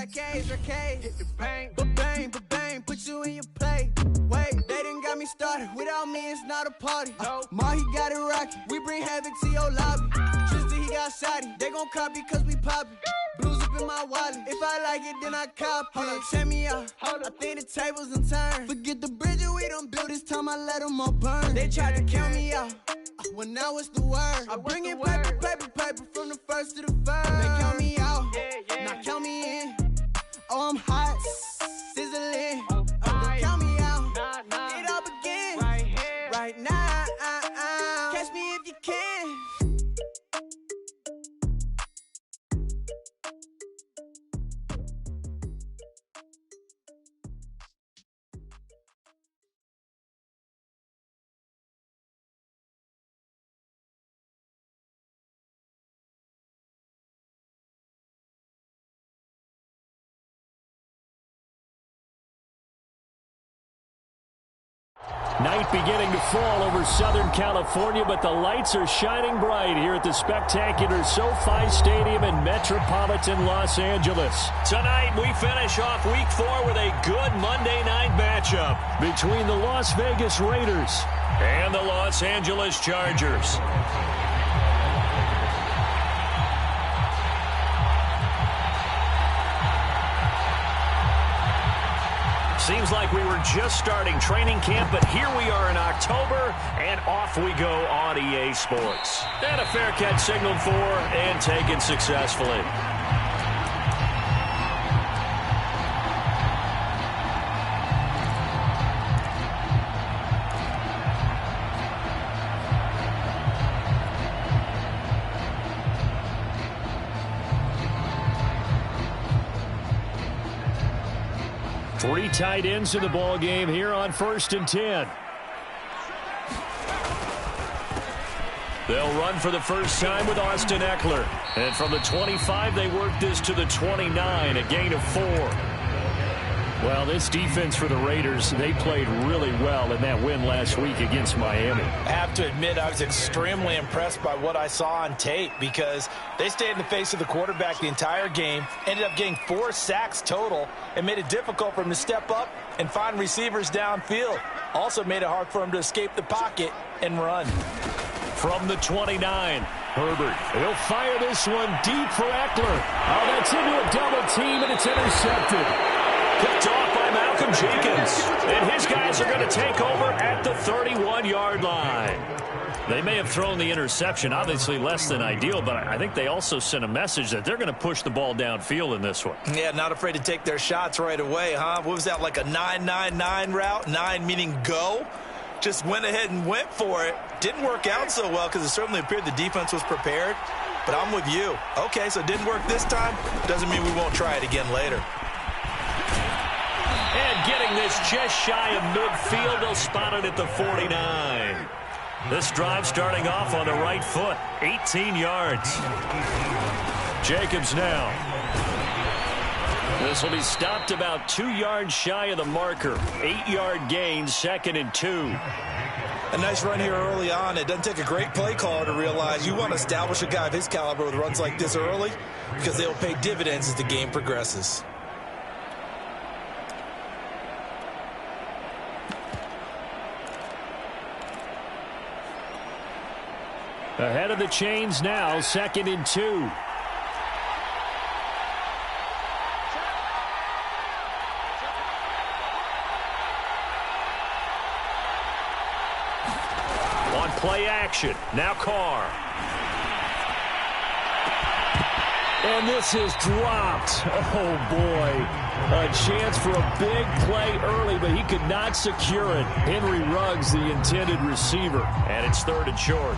Hit the bang, ba-bang, ba-bang, put you in your play. Wait, they done got me started. Without me, it's not a party. Ma, he got it rockin'. We bring havoc to your lobby. Tristan, he got shotty. They gon' copy cause we poppin'. Blues up in my wallet. If I like it, then I cop it. Hold up, check me out. I think the tables done turned. Forget the bridge we done built. This time I let them all burn. They tried to count me out. Well, now it's the word. I bring in paper, paper, paper from the first to the third. They count me out. Now count me in. Oh, I'm hot, sizzling. Don't count me out. It all begins right now. Catch me if you can. Night beginning to fall over Southern California, but the lights are shining bright here at the spectacular SoFi Stadium in metropolitan Los Angeles. Tonight, we finish off Week 4 with a good Monday night matchup between the Las Vegas Raiders and the Los Angeles Chargers. Seems like we were just starting training camp, but here we are in October, and off we go on EA Sports. And a fair catch signaled for and taken successfully. Three tight ends in the ball game here on 1st and 10. They'll run for the first time with Austin Eckler. And from the 25, they work this to the 29, a gain of 4. Well, this defense for the Raiders, they played really well in that win last week against Miami. I have to admit, I was extremely impressed by what I saw on tape because they stayed in the face of the quarterback the entire game, ended up getting 4 sacks total, and made it difficult for him to step up and find receivers downfield. Also made it hard for him to escape the pocket and run. From the 29, Herbert. He'll fire this one deep for Eckler. Oh, that's into a double team, and it's intercepted. Picked off by Malcolm Jenkins. And his guys are going to take over at the 31-yard line. They may have thrown the interception, obviously less than ideal, but I think they also sent a message that they're going to push the ball downfield in this one. Yeah, not afraid to take their shots right away, huh? What was that, like a 9-9-9 route? 9 meaning go? Just went ahead and went for it. Didn't work out so well because it certainly appeared the defense was prepared. But I'm with you. Okay, so it didn't work this time. Doesn't mean we won't try it again later. And getting this just shy of midfield, they'll spot it at the 49. This drive starting off on the right foot, 18 yards. Jacobs now. This will be stopped about 2 yards shy of the marker. 8-yard gain, 2nd and 2. A nice run here early on. It doesn't take a great play caller to realize you want to establish a guy of his caliber with runs like this early because they'll pay dividends as the game progresses. Ahead of the chains now, 2nd and 2. On play action, now Carr. And this is dropped. Oh, boy. A chance for a big play early, but he could not secure it. Henry Ruggs, the intended receiver. And it's 3rd and short.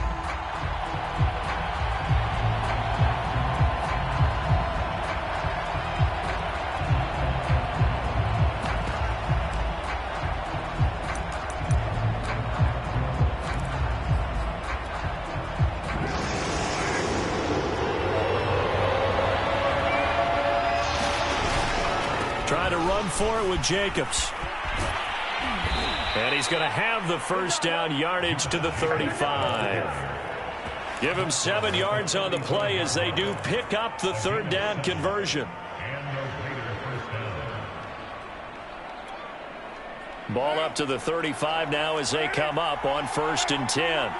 Trying to run for it with Jacobs. And he's going to have the first down, yardage to the 35. Give him 7 yards on the play as they do pick up the 3rd down conversion. Ball up to the 35 now as they come up on 1st and 10.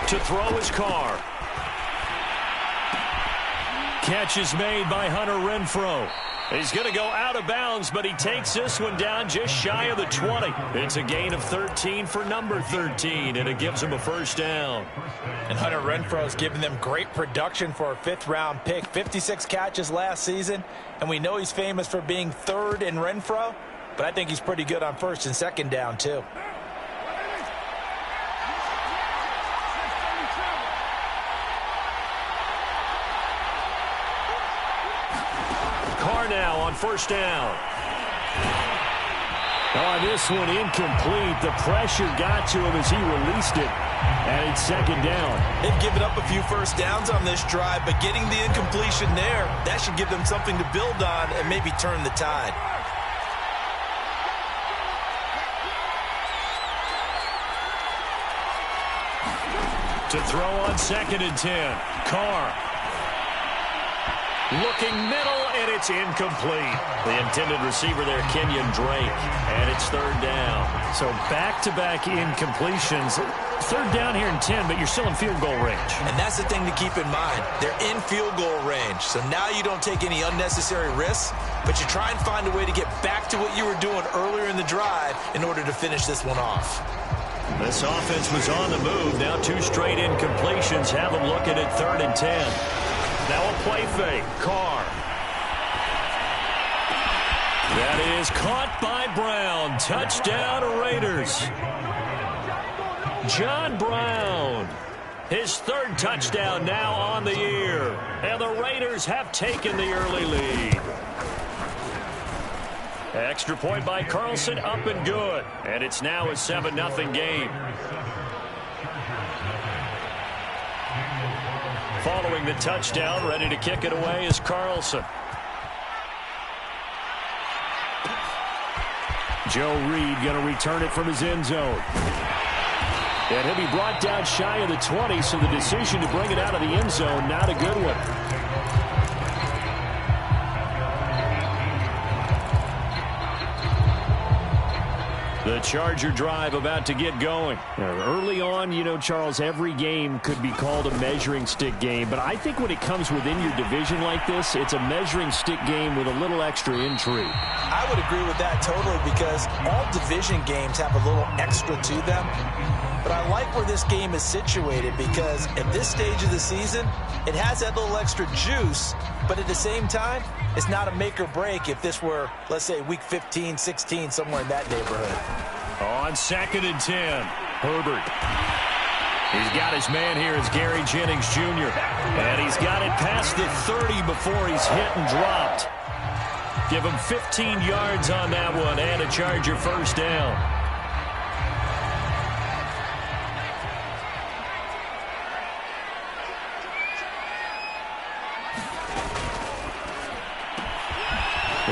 To throw his Carr. Catch is made by Hunter Renfrow. He's going to go out of bounds, but he takes this one down just shy of the 20. It's a gain of 13 for number 13, and it gives him a first down. And Hunter Renfrow given them great production for a 5th-round pick. 56 catches last season, and we know he's famous for being 3rd in Renfrow, but I think he's pretty good on 1st and 2nd down, too. Now on 1st down. Oh, this one incomplete. The pressure got to him as he released it. And it's 2nd down. They've given up a few 1st downs on this drive, but getting the incompletion there, that should give them something to build on and maybe turn the tide. To throw on 2nd and 10. Carr. Looking middle, and it's incomplete. The intended receiver there, Kenyon Drake, and it's 3rd down. So back-to-back incompletions. 3rd down here in 10, but you're still in field goal range. And that's the thing to keep in mind. They're in field goal range. So now you don't take any unnecessary risks, but you try and find a way to get back to what you were doing earlier in the drive in order to finish this one off. This offense was on the move. Now 2 straight incompletions have them looking at 3rd and 10. Now a play fake. Carr. That is caught by Brown. Touchdown Raiders. John Brown. His 3rd touchdown now on the year. And the Raiders have taken the early lead. Extra point by Carlson, up and good. And it's now a 7-0 game. Following the touchdown, ready to kick it away is Carlson. Joe Reed going to return it from his end zone. And he'll be brought down shy of the 20, so the decision to bring it out of the end zone, not a good one. The Charger drive about to get going. Early on, you know, Charles, every game could be called a measuring stick game. But I think when it comes within your division like this, it's a measuring stick game with a little extra intrigue. I would agree with that totally because all division games have a little extra to them. But I like where this game is situated because at this stage of the season, it has that little extra juice. But at the same time, it's not a make or break if this were, let's say, week 15, 16, somewhere in that neighborhood. On 2nd and 10, Herbert. He's got his man here as Gary Jennings Jr. And he's got it past the 30 before he's hit and dropped. Give him 15 yards on that one and a Charger 1st down.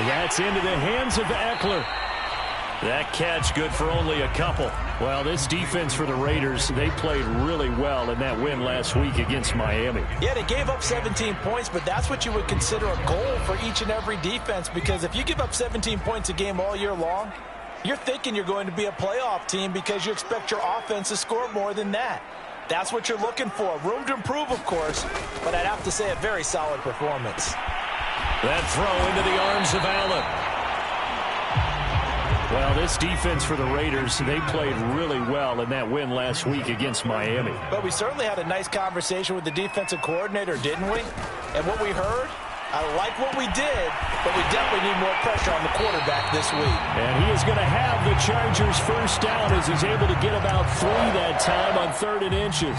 That's into the hands of Eckler. That catch good for only a couple. Well, this defense for the Raiders, they played really well in that win last week against Miami. Yeah, they gave up 17 points, but that's what you would consider a goal for each and every defense because if you give up 17 points a game all year long, you're thinking you're going to be a playoff team because you expect your offense to score more than that. That's what you're looking for. Room to improve, of course, but I'd have to say a very solid performance. That throw into the arms of Allen. Well, this defense for the Raiders, they played really well in that win last week against Miami. But we certainly had a nice conversation with the defensive coordinator, didn't we? And what we heard, I like what we did, but we definitely need more pressure on the quarterback this week. And he is going to have the Chargers 1st down as he's able to get about 3 that time on 3rd and inches.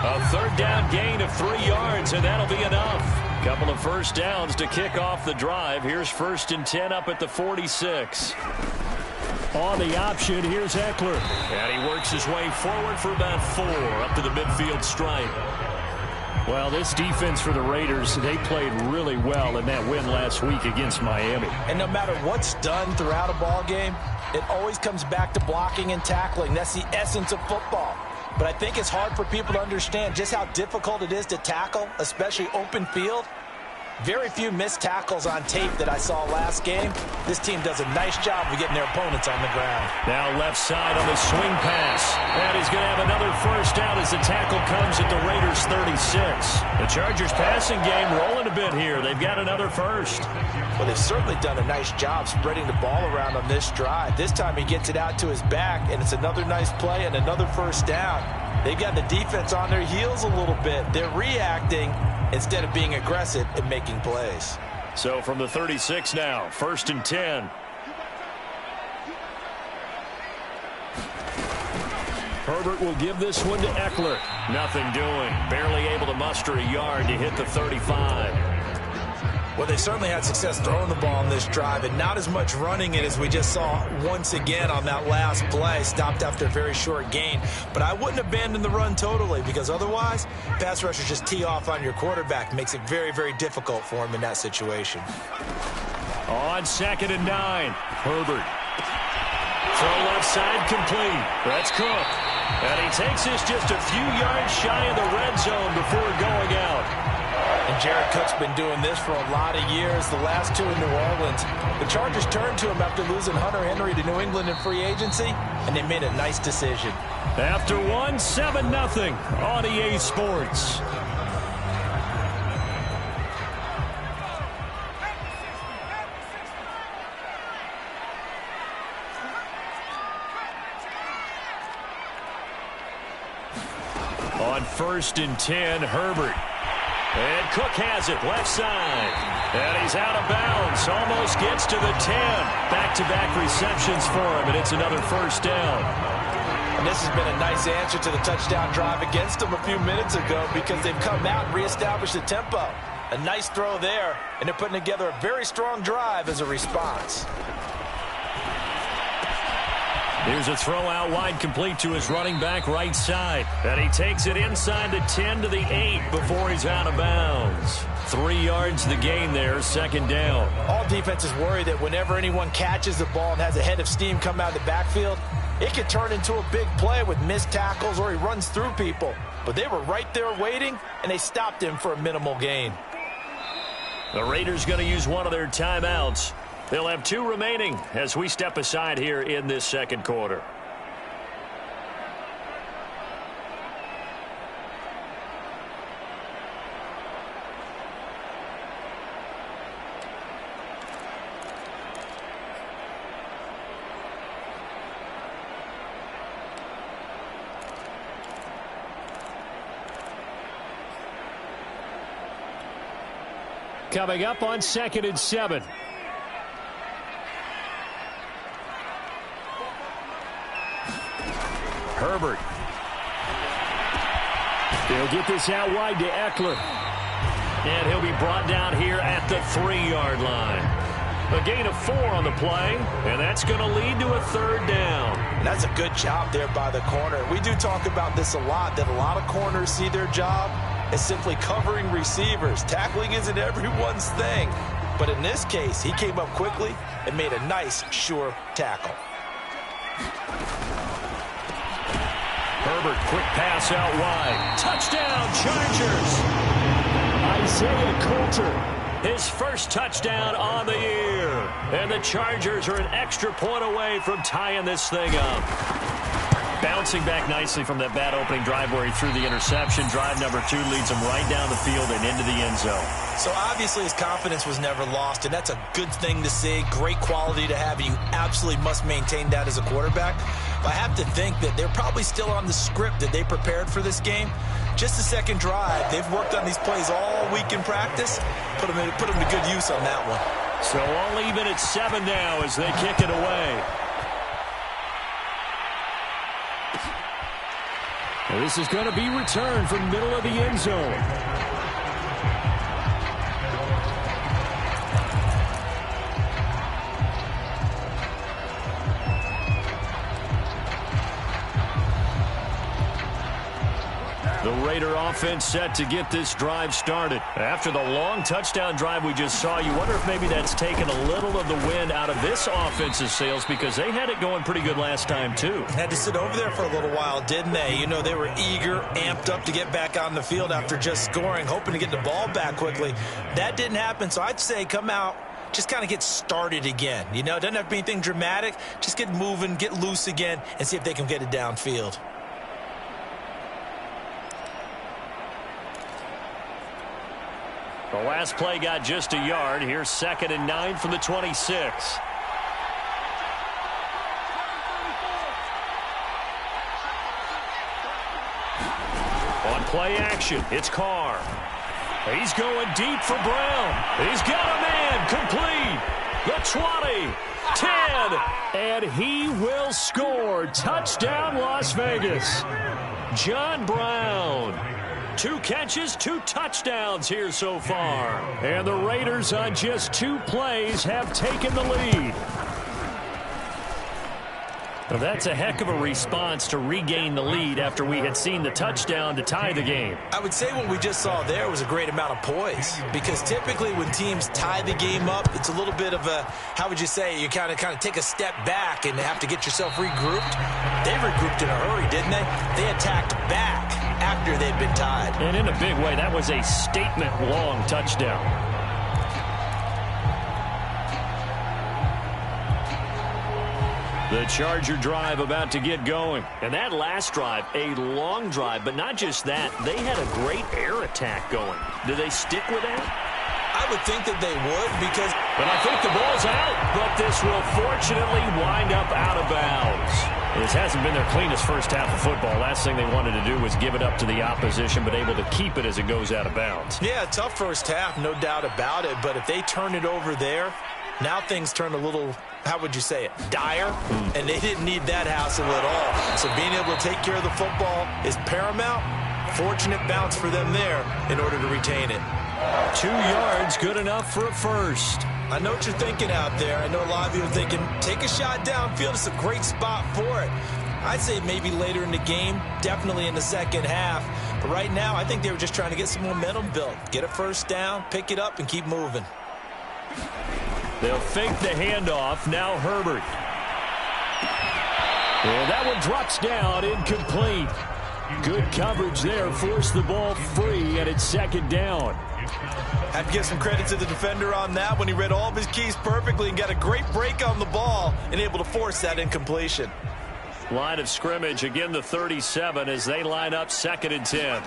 A 3rd down gain of 3 yards, and that'll be enough. Couple of 1st downs to kick off the drive. Here's 1st and 10 up at the 46. On the option, here's Eckler. And he works his way forward for about 4 up to the midfield stripe. Well, this defense for the Raiders, they played really well in that win last week against Miami. And no matter what's done throughout a ball game, it always comes back to blocking and tackling. That's the essence of football. But I think it's hard for people to understand just how difficult it is to tackle, especially open field. Very few missed tackles on tape that I saw last game. This team does a nice job of getting their opponents on the ground. Now left side on the swing pass. And he's going to have another first down as the tackle comes at the Raiders' 36. The Chargers passing game rolling a bit here. They've got another first. Well, they've certainly done a nice job spreading the ball around on this drive. This time he gets it out to his back, and it's another nice play and another first down. They've got the defense on their heels a little bit. They're reacting instead of being aggressive and making plays. So from the 36 now, 1st and 10. Herbert will give this one to Eckler. Nothing doing. Barely able to muster a yard to hit the 35. Well, they certainly had success throwing the ball on this drive, and not as much running it as we just saw once again on that last play. Stopped after a very short gain. But I wouldn't abandon the run totally, because otherwise, pass rushers just tee off on your quarterback. Makes it very, very difficult for him in that situation. On 2nd and 9, Herbert. Throw left side complete. That's Cook. And he takes this just a few yards shy of the red zone before going out. And Jared Cook's been doing this for a lot of years, the last two in New Orleans. The Chargers turned to him after losing Hunter Henry to New England in free agency, and they made a nice decision. After one, 7-0 on EA Sports. On 1st and 10, Herbert. And Cook has it, left side. And he's out of bounds, almost gets to the 10. Back-to-back receptions for him, and it's another first down. And this has been a nice answer to the touchdown drive against them a few minutes ago, because they've come out and reestablished the tempo. A nice throw there, and they're putting together a very strong drive as a response. Here's a throw out wide, complete to his running back right side. And he takes it inside the 10 to the 8 before he's out of bounds. 3 yards the gain there, 2nd down. All defenses worry that whenever anyone catches the ball and has a head of steam come out of the backfield, it could turn into a big play with missed tackles or he runs through people. But they were right there waiting, and they stopped him for a minimal gain. The Raiders going to use one of their timeouts. They'll have 2 remaining as we step aside here in this 2nd quarter. Coming up on 2nd and 7. Herbert. They'll get this out wide to Eckler. And he'll be brought down here at the 3-yard line. A gain of 4 on the play, and that's going to lead to a 3rd down. And that's a good job there by the corner. We do talk about this a lot, that a lot of corners see their job as simply covering receivers. Tackling isn't everyone's thing. But in this case, he came up quickly and made a nice, sure tackle. Herbert, quick pass out wide. Touchdown, Chargers! Isaiah Coulter, his first touchdown on the year. And the Chargers are an extra point away from tying this thing up. Bouncing back nicely from that bad opening drive where he threw the interception. Drive number 2 leads him right down the field and into the end zone. So obviously his confidence was never lost, and that's a good thing to see. Great quality to have. You absolutely must maintain that as a quarterback. But I have to think that they're probably still on the script that they prepared for this game. Just the 2nd drive. They've worked on these plays all week in practice. Put them to good use on that one. So all even at 7 now as they kick it away. This is going to be returned from middle of the end zone. The Raider offense set to get this drive started. After the long touchdown drive we just saw, you wonder if maybe that's taken a little of the wind out of this offense's sails, because they had it going pretty good last time too. Had to sit over there for a little while, didn't they? You know, they were eager, amped up to get back on the field after just scoring, hoping to get the ball back quickly. That didn't happen, so I'd say come out, just kind of get started again. You know, it doesn't have to be anything dramatic. Just get moving, get loose again, and see if they can get it downfield. The last play got just a yard. Here's 2nd and 9 from the 26. On play action, it's Carr. He's going deep for Brown. He's got a man complete. The 20, 10, and he will score. Touchdown, Las Vegas. John Brown. 2 catches, 2 touchdowns here so far. And the Raiders on just 2 plays have taken the lead. Well, that's a heck of a response to regain the lead after we had seen the touchdown to tie the game. I would say what we just saw there was a great amount of poise, because typically when teams tie the game up, it's a little bit of a, how would you say, you kind of take a step back and have to get yourself regrouped. They regrouped in a hurry, didn't they? They attacked back after they'd been tied. And in a big way, that was a statement-long touchdown. The Charger drive about to get going. And that last drive, a long drive, but not just that. They had a great air attack going. Do they stick with that? I would think that they would, because... But I think the ball's out. But this will fortunately wind up out of bounds. This hasn't been their cleanest first half of football. Last thing they wanted to do was give it up to the opposition, but able to keep it as it goes out of bounds. Yeah, tough first half, no doubt about it. But if they turn it over there, now things turn a little... how would you say it, dire, and they didn't need that hassle at all. So being able to take care of the football is paramount. Fortunate bounce for them there in order to retain it. 2 yards, good enough for a first. I know what you're thinking out there. I know a lot of you are thinking, take a shot downfield. It's a great spot for it. I'd say maybe later in the game, definitely in the second half. But right now, I think they were just trying to get some momentum built. Get a first down, pick it up, and keep moving. They'll fake the handoff. Now Herbert. And that one drops down, incomplete. Good coverage there. Forced the ball free, and it's 2nd down. Have to give some credit to the defender on that when he read all of his keys perfectly and got a great break on the ball and able to force that incompletion. Line of scrimmage, again the 37 as they line up 2nd and 10.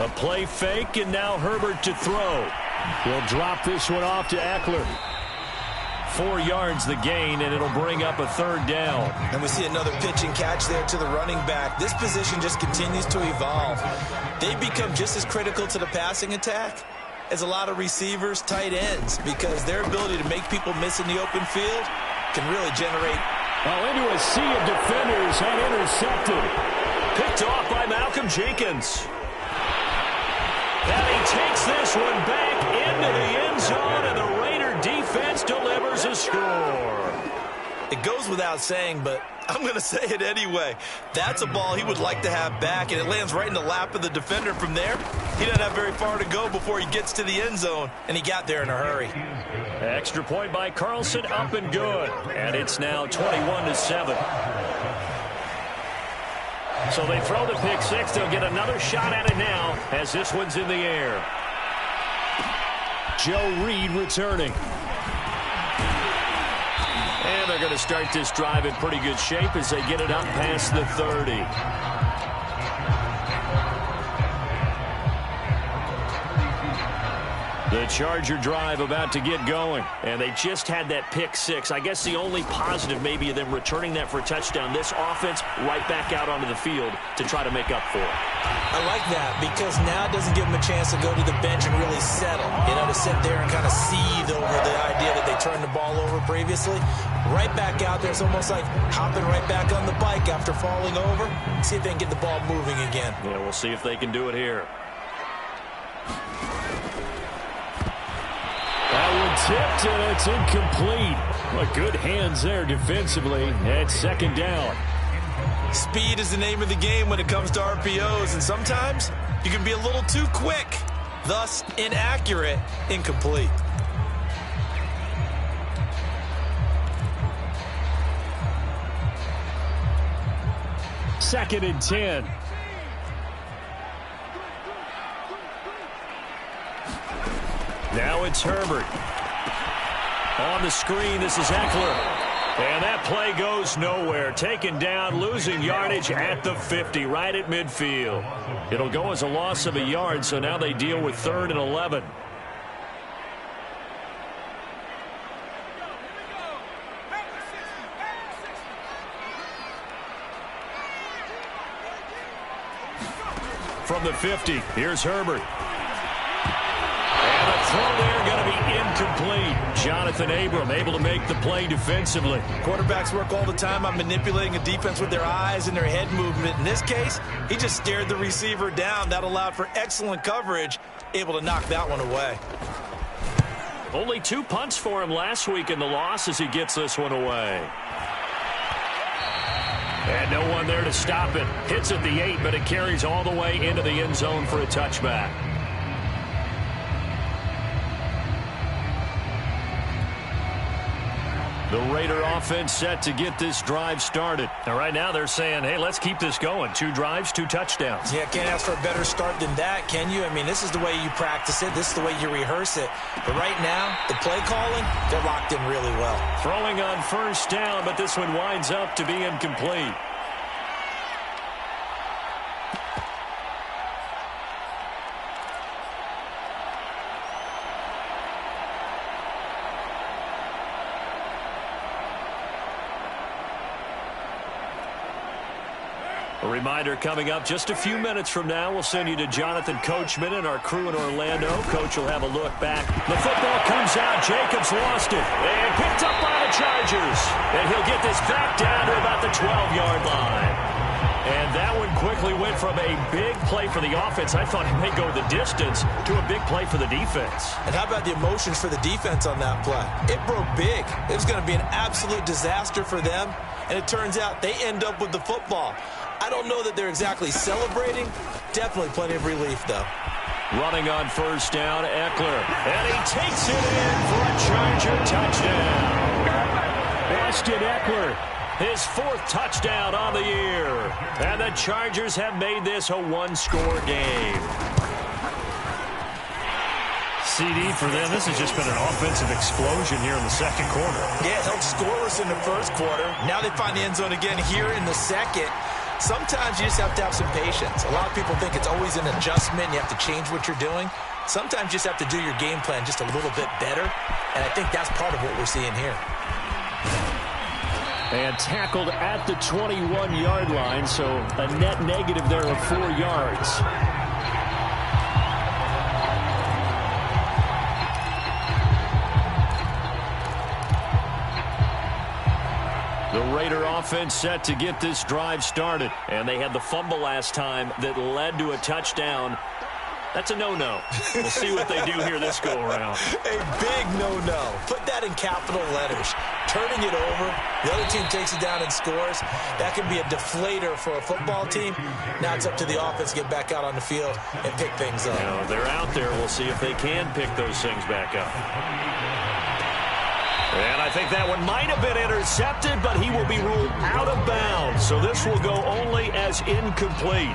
A play fake, and now Herbert to throw. He'll drop this one off to Eckler. 4 yards the gain, and it'll bring up a 3rd down. And we see another pitch and catch there to the running back. This position just continues to evolve. They become just as critical to the passing attack as a lot of receivers, tight ends, because their ability to make people miss in the open field can really generate. Into a sea of defenders and intercepted. Picked off by Malcolm Jenkins. And he takes this one back into the end zone, and the Raider defense delivers a score. It goes without saying, but I'm going to say it anyway. That's a ball he would like to have back, and it lands right in the lap of the defender from there. He doesn't have very far to go before he gets to the end zone, and he got there in a hurry. Extra point by Carlson, up and good. And it's now 21-7. So they throw the pick six. They'll get another shot at it now as this one's in the air. Joe Reed returning. And they're going to start this drive in pretty good shape as they get it up past the 30. The Charger drive about to get going. And they just had that pick six. I guess the only positive maybe of them returning that for a touchdown. This offense right back out onto the field to try to make up for it. I like that because now it doesn't give them a chance to go to the bench and really settle. You know, to sit there and kind of seethe over the idea that they turned the ball over previously. Right back out there. It's almost like hopping right back on the bike after falling over. See if they can get the ball moving again. Yeah, we'll see if they can do it here. That one tipped, and it's incomplete. Well, good hands there defensively. It's 2nd down. Speed is the name of the game when it comes to RPOs, and sometimes you can be a little too quick, thus inaccurate, incomplete. Second and 10. Now it's Herbert. On the screen, this is Eckler. And that play goes nowhere. Taken down, losing yardage at the 50, right at midfield. It'll go as a loss of a yard, so now they deal with 3rd and 11. From the 50, here's Herbert. And the throw there going to be incomplete. Jonathan Abram able to make the play defensively. Quarterbacks work all the time on manipulating a defense with their eyes and their head movement. In this case, he just stared the receiver down. That allowed for excellent coverage, able to knock that one away. Only 2 punts for him last week in the loss as he gets this one away. And no one there to stop it. Hits at the 8, but it carries all the way into the end zone for a touchback. The Raider offense set to get this drive started. Now, right now they're saying, hey, let's keep this going. 2 drives, 2 touchdowns. Yeah, can't ask for a better start than that, can you? I mean, this is the way you practice it. This is the way you rehearse it. But right now, the play calling, they're locked in really well. Throwing on first down, but this one winds up to be incomplete. A reminder coming up just a few minutes from now. We'll send you to Jonathan Coachman and our crew in Orlando. Coach will have a look back. The football comes out. Jacobs lost it. And picked up by the Chargers. And he'll get this back down to about the 12-yard line. And that one quickly went from a big play for the offense. I thought it may go the distance to a big play for the defense. And how about the emotions for the defense on that play? It broke big. It was going to be an absolute disaster for them. And it turns out they end up with the football. I don't know that they're exactly celebrating. Definitely plenty of relief, though. Running on first down, Eckler. And he takes it in for a Charger touchdown. Ashton Eckler, his 4th touchdown on the year. And the Chargers have made this a 1-score game. CD for them. This has just been an offensive explosion here in the second quarter. Yeah, held scoreless in the first quarter. Now they find the end zone again here in the second. Sometimes you just have to have some patience. A lot of people think it's always an adjustment. You have to change what you're doing. Sometimes you just have to do your game plan just a little bit better. And I think that's part of what we're seeing here. And tackled at the 21-yard line, so a net negative there of 4 yards. The Raider offense set to get this drive started. And they had the fumble last time that led to a touchdown. That's a no-no. We'll see what they do here this go-around. A big no-no. Put that in capital letters. Turning it over. The other team takes it down and scores. That can be a deflator for a football team. Now it's up to the offense to get back out on the field and pick things up. You know, they're out there. We'll see if they can pick those things back up. And I think that one might have been intercepted, but he will be ruled out of bounds. So this will go only as incomplete.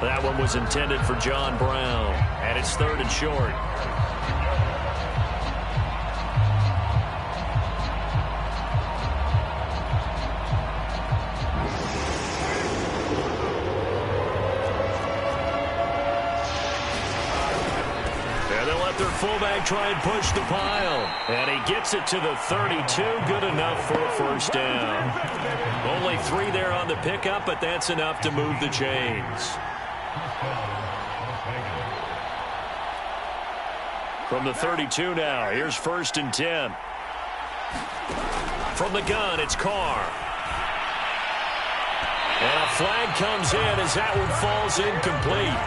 That one was intended for John Brown. And it's 3rd and short. Their fullback try and push the pile. And he gets it to the 32. Good enough for a first down. Only 3 there on the pickup, but that's enough to move the chains. From the 32 now, here's 1st and 10. From the gun, it's Carr. And a flag comes in as that one falls incomplete.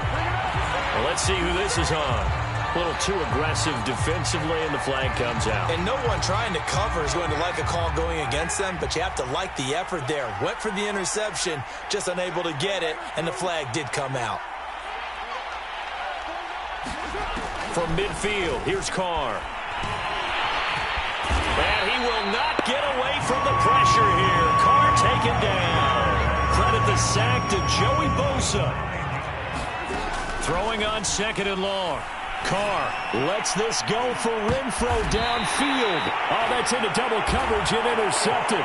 Well, let's see who this is on. A little too aggressive defensively, and the flag comes out. And no one trying to cover is going to like a call going against them, but you have to like the effort there. Went for the interception, just unable to get it, and the flag did come out. From midfield, here's Carr. And he will not get away from the pressure here. Carr taken down. Credit the sack to Joey Bosa. Throwing on 2nd and long. Carr lets this go for Renfro downfield. Oh, that's into double coverage and intercepted.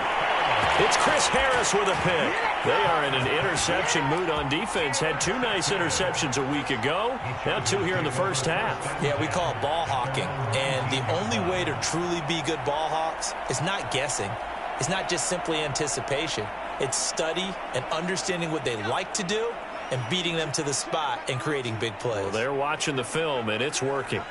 It's Chris Harris with a pick. They are in an interception mood on defense. Had 2 nice interceptions a week ago. Now 2 here in the first half. Yeah, we call it ball hawking. And the only way to truly be good ball hawks is not guessing. It's not just simply anticipation. It's study and understanding what they like to do and beating them to the spot and creating big plays. Well, they're watching the film, and it's working.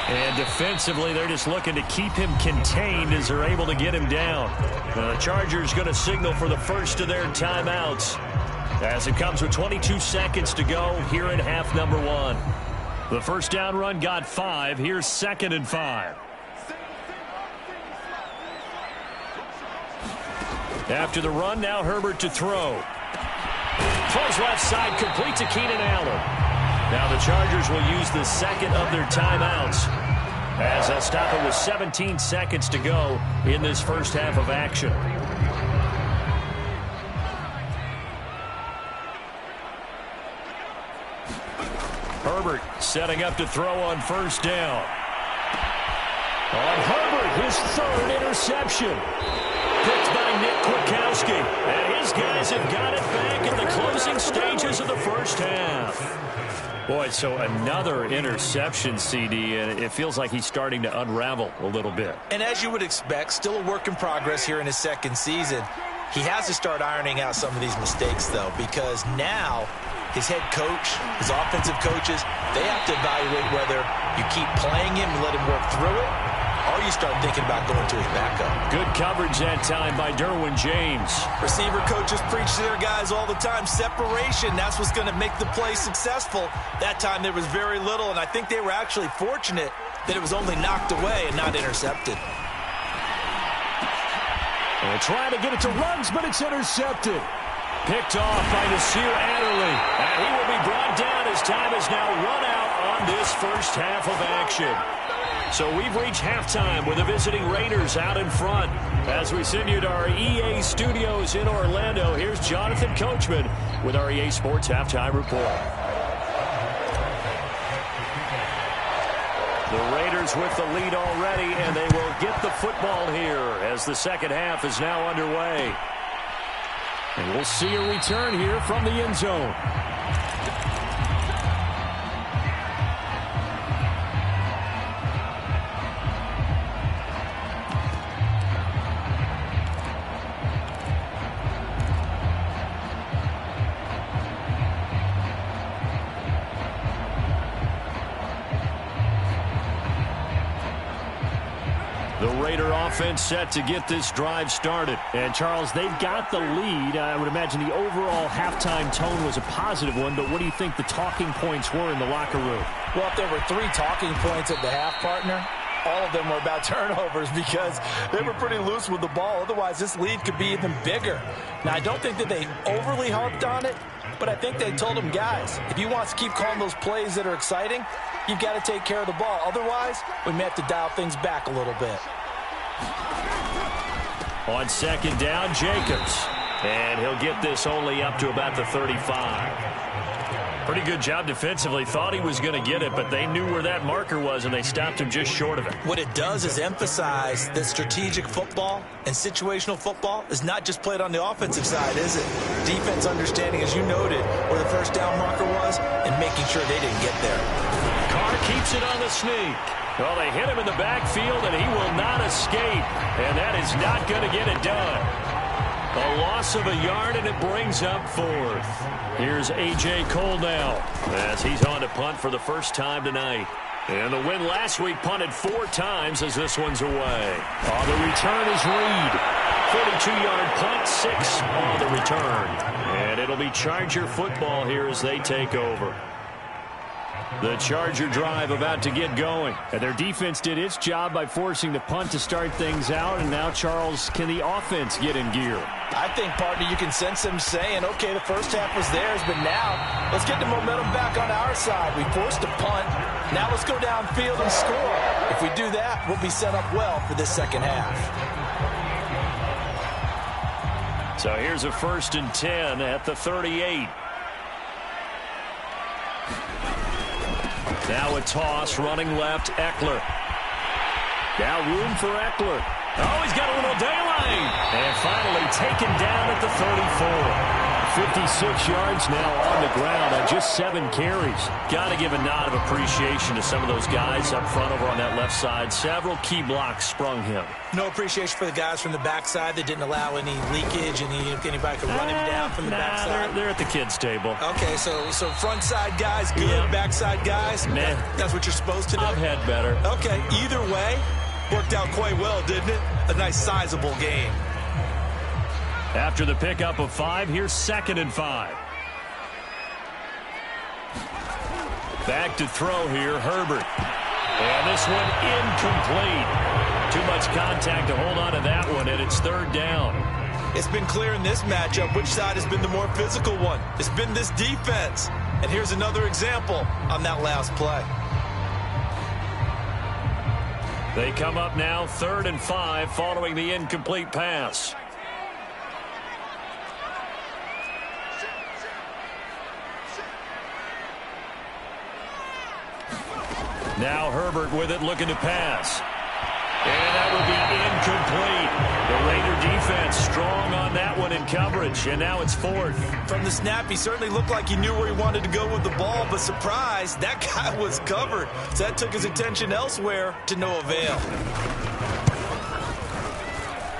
And defensively, they're just looking to keep him contained as they're able to get him down. The Chargers going to signal for the first of their timeouts as it comes with 22 seconds to go here in half number 1. The first down run got 5. Here's 2nd and 5. After the run, now Herbert to throw. Throws left side, complete to Keenan Allen. Now the Chargers will use the second of their timeouts as they'll stop it with 17 seconds to go in this first half of action. Herbert setting up to throw on first down. On Herbert, his 3rd interception. Picked by Nick Kwiatkowski. And his guys have got it back in the closing stages of the first half. Boy, so another interception, CD, and it feels like he's starting to unravel a little bit. And as you would expect, still a work in progress here in his 2nd season. He has to start ironing out some of these mistakes, though, because now his head coach, his offensive coaches, they have to evaluate whether you keep playing him and let him work through it, or you start thinking about going to his backup. Good coverage that time by Derwin James. Receiver coaches preach to their guys all the time. Separation, that's what's going to make the play successful. That time there was very little, and I think they were actually fortunate that it was only knocked away and not intercepted. And trying to get it to Ruggs, but it's intercepted. Picked off by Nasir Adderley. And he will be brought down as time is now run out on this first half of action. So we've reached halftime with the visiting Raiders out in front. As we send you to our EA studios in Orlando, here's Jonathan Coachman with our EA Sports Halftime Report. The Raiders with the lead already, and they will get the football here as the second half is now underway. And we'll see a return here from the end zone. The Raider offense set to get this drive started. And, Charles, they've got the lead. I would imagine the overall halftime tone was a positive one, but what do you think the talking points were in the locker room? Well, if there were 3 talking points at the half, partner, all of them were about turnovers because they were pretty loose with the ball. Otherwise, this lead could be even bigger. Now, I don't think that they overly harped on it, but I think they told them, guys, if you want to keep calling those plays that are exciting, you've got to take care of the ball. Otherwise, we may have to dial things back a little bit. On second down, Jacobs. And he'll get this only up to about the 35. Pretty good job defensively. Thought he was going to get it, but they knew where that marker was, and they stopped him just short of it. What it does is emphasize that strategic football and situational football is not just played on the offensive side, is it? Defense understanding, as you noted, where the first down marker was and making sure they didn't get there. Carr keeps it on the sneak. Well, they hit him in the backfield, and he will not escape. And that is not going to get it done. A loss of a yard, and it brings up 4th. Here's A.J. Cole now as he's on to punt for the first time tonight. And the win last week punted 4 times as this one's away. On the return is Reed. 42-yard punt, 6 on the return. And it'll be Charger football here as they take over. The Charger drive about to get going. And their defense did its job by forcing the punt to start things out. And now, Charles, can the offense get in gear? I think, partner, you can sense them saying, okay, the first half was theirs, but now let's get the momentum back on our side. We forced a punt. Now let's go downfield and score. If we do that, we'll be set up well for this second half. So here's a 1st and 10 at the 38. Now a toss, running left, Eckler. Now room for Eckler. Oh, he's got a little daylight. And finally taken down at the 34. 56 yards now on the ground on just 7 carries. Got to give a nod of appreciation to some of those guys up front over on that left side. Several key blocks sprung him. No appreciation for the guys from the backside that didn't allow any leakage, anybody could run him down from the backside. They're at the kids' table. Okay, so front side guys good, backside guys, that's what you're supposed to do? I've had better. Okay, either way, worked out quite well, didn't it? A nice sizable game. After the pickup of 5, here's 2nd and 5. Back to throw here, Herbert. And this one incomplete. Too much contact to hold on to that one, and it's 3rd down. It's been clear in this matchup which side has been the more physical one. It's been this defense. And here's another example on that last play. They come up now 3rd and 5 following the incomplete pass. Now Herbert with it, looking to pass. And that would be incomplete. The Raider defense strong on that one in coverage, and now it's 4th. From the snap, he certainly looked like he knew where he wanted to go with the ball, but surprise, that guy was covered. So that took his attention elsewhere to no avail.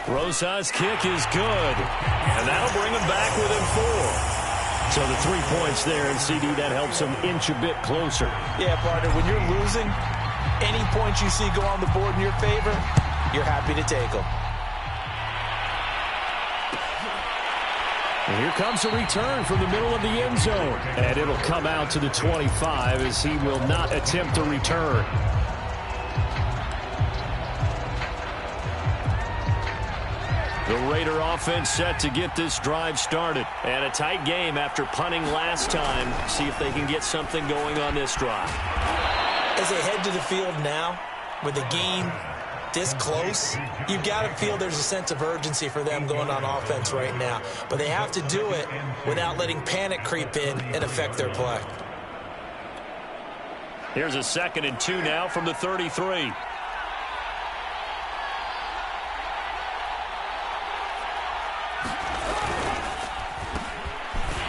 Rosa's kick is good, and that'll bring him back within 4. So the 3 points there, and CD, that helps him inch a bit closer. Yeah, partner, when you're losing, any points you see go on the board in your favor, you're happy to take them. And here comes a return from the middle of the end zone. And it'll come out to the 25 as he will not attempt a return. The Raider offense set to get this drive started. And a tight game after punting last time. See if they can get something going on this drive. As they head to the field now, with the game this close, you've got to feel there's a sense of urgency for them going on offense right now. But they have to do it without letting panic creep in and affect their play. Here's a 2nd and 2 now from the 33.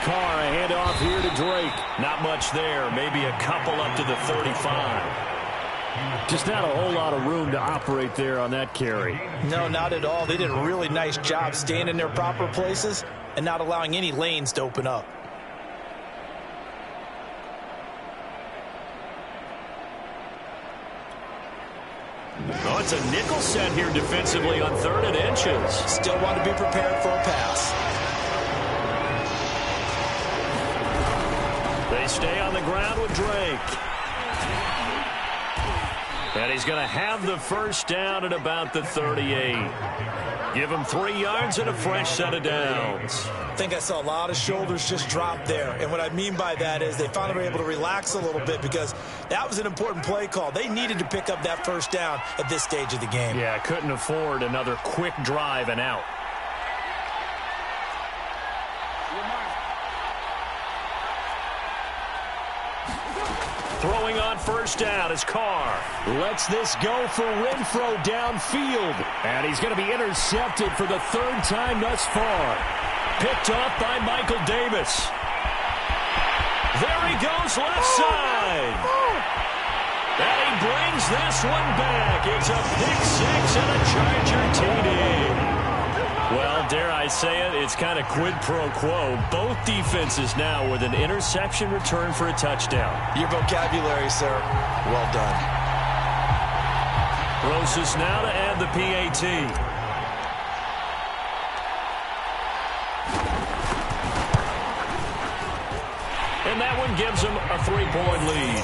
Carr, a handoff here to Drake. Not much there. Maybe a couple up to the 35. Just not a whole lot of room to operate there on that carry. No, not at all. They did a really nice job staying in their proper places and not allowing any lanes to open up. Oh, it's a nickel set here defensively on 3rd and inches. Still want to be prepared for a pass. They stay on the ground with Drake. And he's going to have the first down at about the 38. Give him 3 yards and a fresh set of downs. I think I saw a lot of shoulders just drop there. And what I mean by that is they finally were able to relax a little bit because that was an important play call. They needed to pick up that first down at this stage of the game. Yeah, couldn't afford another quick drive and out. Throwing on first down is Carr. Lets this go for Renfro downfield. And he's going to be intercepted for the 3rd time thus far. Picked off by Michael Davis. There he goes left side. And he brings this one back. It's a pick 6 and a Charger TD. Well, dare I say it, it's kind of quid pro quo. Both defenses now with an interception return for a touchdown. Your vocabulary, sir. Well done. Rosas now to add the PAT. And that one gives them a 3-point lead.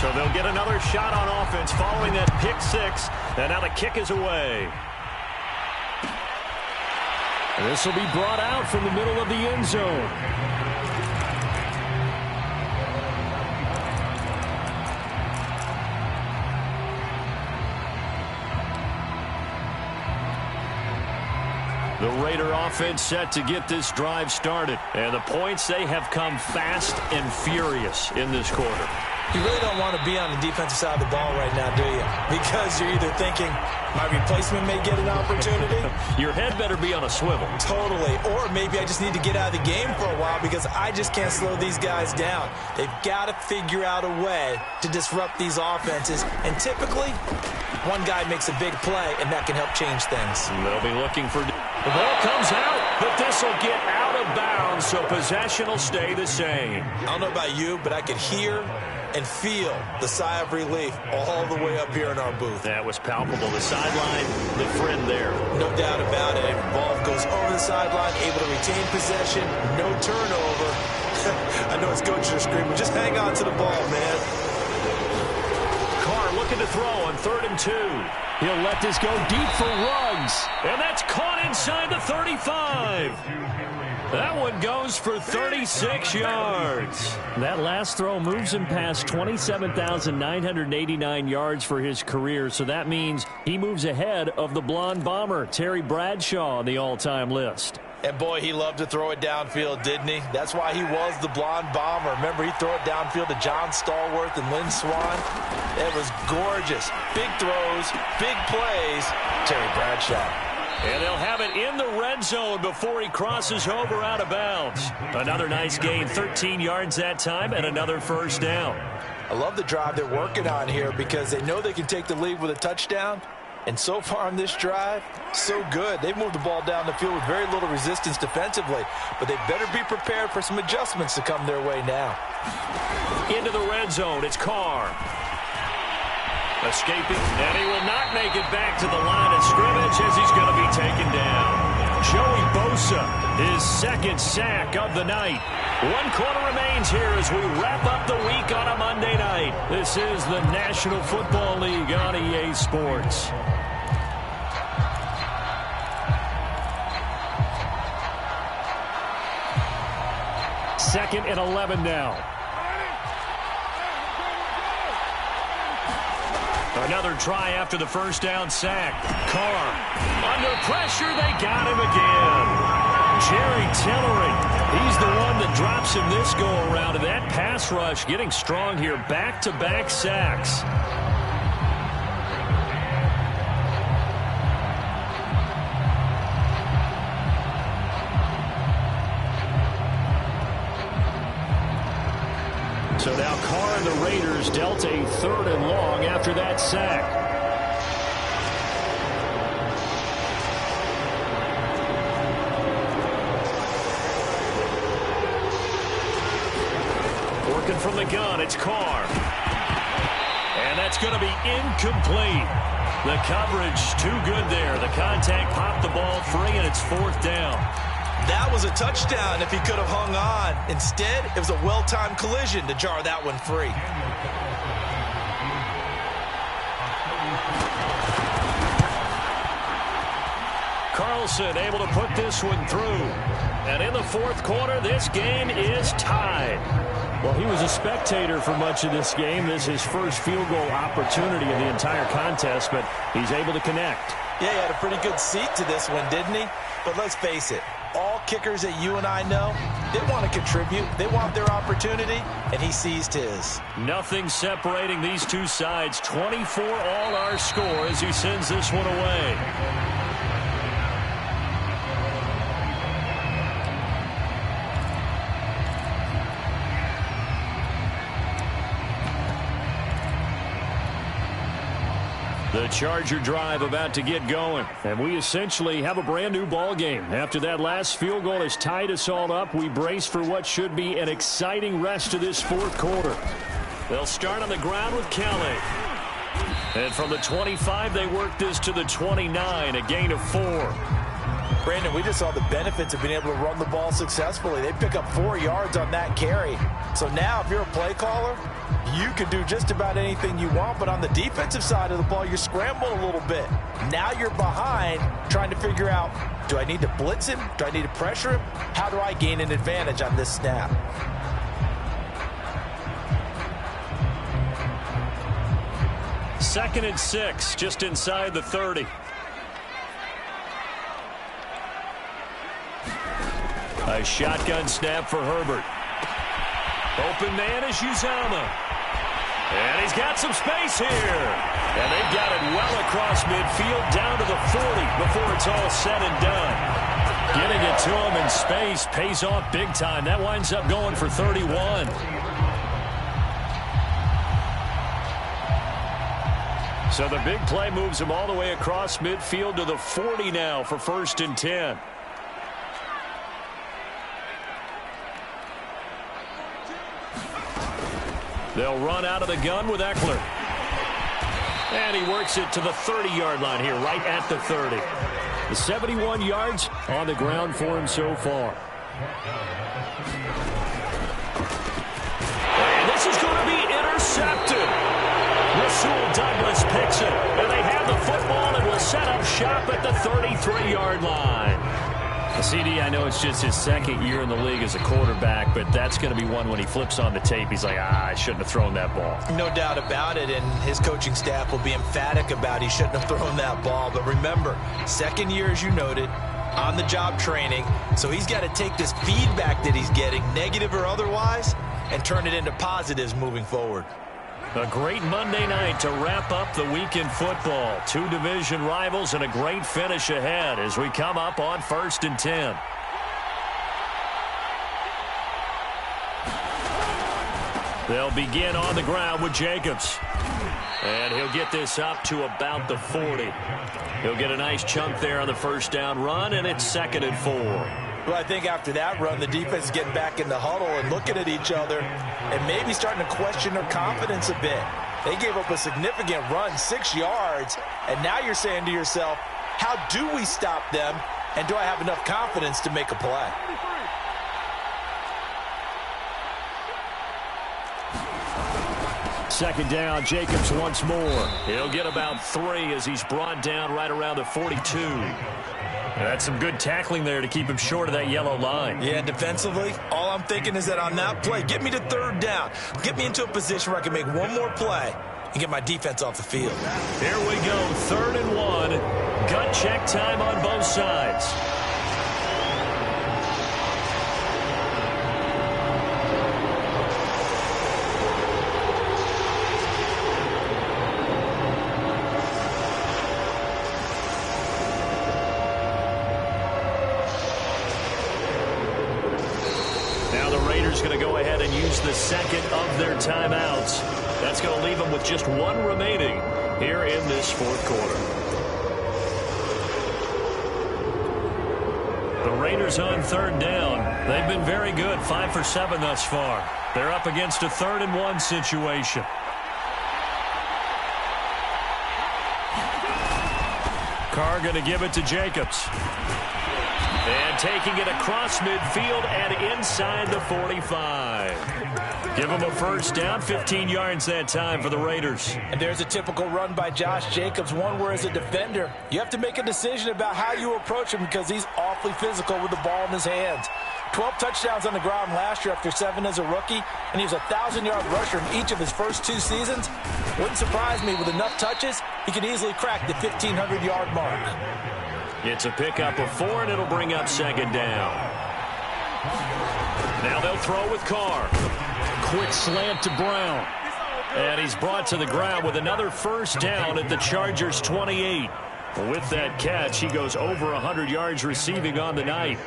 So they'll get another shot on offense following that pick six. And now the kick is away. This will be brought out from the middle of the end zone. The Raider offense set to get this drive started. And the points, they have come fast and furious in this quarter. You really don't want to be on the defensive side of the ball right now, do you? Because you're either thinking, my replacement may get an opportunity. Your head better be on a swivel. Totally. Or maybe I just need to get out of the game for a while because I just can't slow these guys down. They've got to figure out a way to disrupt these offenses. And typically, one guy makes a big play, and that can help change things. They'll be looking for... The ball comes out, but this will get out of bounds, so possession will stay the same. I don't know about you, but I could hear and feel the sigh of relief all the way up here in our booth. That was palpable. The sideline, the friend there. No doubt about it. Ball goes over the sideline, able to retain possession, no turnover. I know it's coaches are screaming, just hang on to the ball, man. Carr looking to throw on 3rd and 2. He'll let this go deep for Ruggs. And that's caught inside the 35. That one goes for 36 yards. That last throw moves him past 27,989 yards for his career. So that means he moves ahead of the blonde bomber, Terry Bradshaw, on the all-time list. And boy, he loved to throw it downfield, didn't he? That's why he was the blonde bomber. Remember, he'd throw it downfield to John Stallworth and Lynn Swann. It was gorgeous. Big throws, big plays. Terry Bradshaw. And they'll have it in the red zone before he crosses over out of bounds. Another nice gain, 13 yards that time, and another first down. I love the drive they're working on here because they know they can take the lead with a touchdown. And so far on this drive, so good. They've moved the ball down the field with very little resistance defensively. But they better be prepared for some adjustments to come their way now. Into the red zone, it's Carr. Escaping, and he will not make it back to the line of scrimmage as he's going to be taken down. Joey Bosa, his second sack of the night. 1 quarter remains here as we wrap up the week on a Monday night. This is the National Football League on EA Sports. Second and 11 now. Another try after the first down sack. Carr under pressure. They got him again. Jerry Tillery. He's the one that drops him this go-around. And that pass rush getting strong here. Back-to-back sacks. So now Carr and the Raiders dealt a 3rd and long after that sack. Working from the gun, it's Carr. And that's going to be incomplete. The coverage too good there. The contact popped the ball free, and it's 4th down. That was a touchdown if he could have hung on. Instead, it was a well-timed collision to jar that one free. Carlson able to put this one through. And in the 4th quarter, this game is tied. Well, he was a spectator for much of this game. This is his first field goal opportunity of the entire contest, but he's able to connect. Yeah, he had a pretty good seat to this one, didn't he? But let's face it, all kickers that you and I know, they want to contribute. They want their opportunity, and he seized his. Nothing separating these two sides. 24 all our score as he sends this one away. The Charger drive about to get going. And we essentially have a brand new ball game. After that last field goal has tied us all up, we brace for what should be an exciting rest of this 4th quarter. They'll start on the ground with Kelly. And from the 25, they work this to the 29, a gain of 4. Brandon, we just saw the benefits of being able to run the ball successfully. They pick up 4 yards on that carry. So now if you're a play caller, you can do just about anything you want. But on the defensive side of the ball, you're scrambling a little bit. Now you're behind trying to figure out, do I need to blitz him? Do I need to pressure him? How do I gain an advantage on this snap? Second and 6, just inside the 30. A shotgun snap for Herbert. Open man is Uzomah. And he's got some space here. And they've got it well across midfield down to the 40 before it's all said and done. Getting it to him in space pays off big time. That winds up going for 31. So the big play moves him all the way across midfield to the 40 now for 1st and 10. They'll run out of the gun with Eckler. And he works it to the 30-yard line here, right at the 30. The 71 yards on the ground for him so far. And this is going to be intercepted. Rasul Douglas picks it. And they have the football and will set up shop at the 33-yard line. CD, I know it's just his second year in the league as a quarterback, but that's going to be one when he flips on the tape. He's like, I shouldn't have thrown that ball. No doubt about it, and his coaching staff will be emphatic about he shouldn't have thrown that ball. But remember, second year, as you noted, on-the-job training, so he's got to take this feedback that he's getting, negative or otherwise, and turn it into positives moving forward. A great Monday night to wrap up the week in football. 2 division rivals and a great finish ahead as we come up on 1st and 10. They'll begin on the ground with Jacobs. And he'll get this up to about the 40. He'll get a nice chunk there on the first down run, and it's 2nd and 4. Well, I think after that run, the defense is getting back in the huddle and looking at each other and maybe starting to question their confidence a bit. They gave up a significant run, 6 yards, and now you're saying to yourself, how do we stop them, and do I have enough confidence to make a play? Second down, Jacobs once more. He'll get about 3 as he's brought down right around the 42. That's some good tackling there to keep him short of that yellow line. Yeah, defensively, all I'm thinking is that on that play, get me to 3rd down. Get me into a position where I can make one more play and get my defense off the field. Here we go, 3rd and 1. Gut check time on both sides. Going to go ahead and use the second of their timeouts. That's going to leave them with just 1 remaining here in this 4th quarter. The Raiders on 3rd down. They've been very good, 5 for 7 thus far. They're up against a 3rd and 1 situation. Carr going to give it to Jacobs. And taking it across midfield and inside the 45. Give them a first down, 15 yards that time for the Raiders. And there's a typical run by Josh Jacobs, one where as a defender, you have to make a decision about how you approach him because he's awfully physical with the ball in his hands. 12 touchdowns on the ground last year after 7 as a rookie, and he was a 1,000-yard rusher in each of his first 2 seasons. Wouldn't surprise me with enough touches, he could easily crack the 1,500-yard mark. It's a pickup of 4, and it'll bring up 2nd down. Now they'll throw with Carr. Quick slant to Brown. And he's brought to the ground with another first down at the Chargers' 28. With that catch, he goes over 100 yards receiving on the night.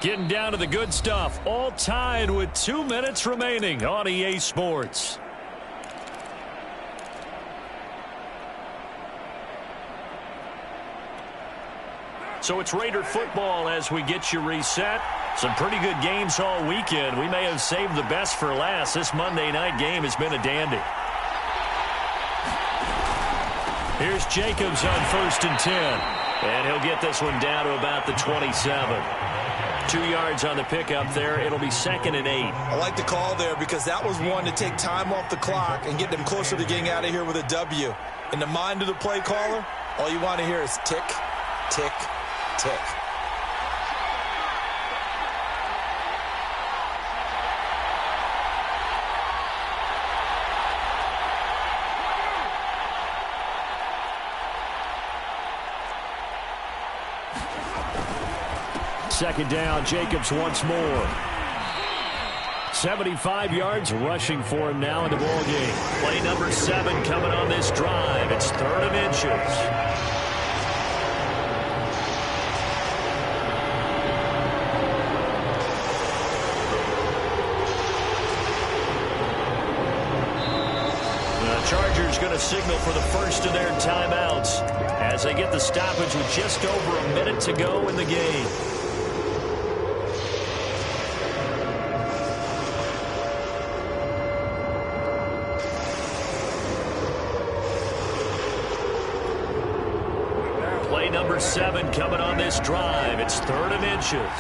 Getting down to the good stuff. All tied with 2 minutes remaining on EA Sports. So it's Raider football as we get you reset. Some pretty good games all weekend. We may have saved the best for last. This Monday night game has been a dandy. Here's Jacobs on 1st and 10. And he'll get this one down to about the 27. 2 yards on the pickup there. It'll be 2nd and 8. I like the call there because that was one to take time off the clock and get them closer to getting out of here with a W. In the mind of the play caller, all you want to hear is tick, tick, tick. Second down, Jacobs once more. 75 yards rushing for him now in the ball game. Play number 7 coming on this drive. It's 3rd and inches. The Chargers going to signal for the first of their timeouts as they get the stoppage with just over a minute to go in the game. Number 7 coming on this drive. It's 3rd and inches.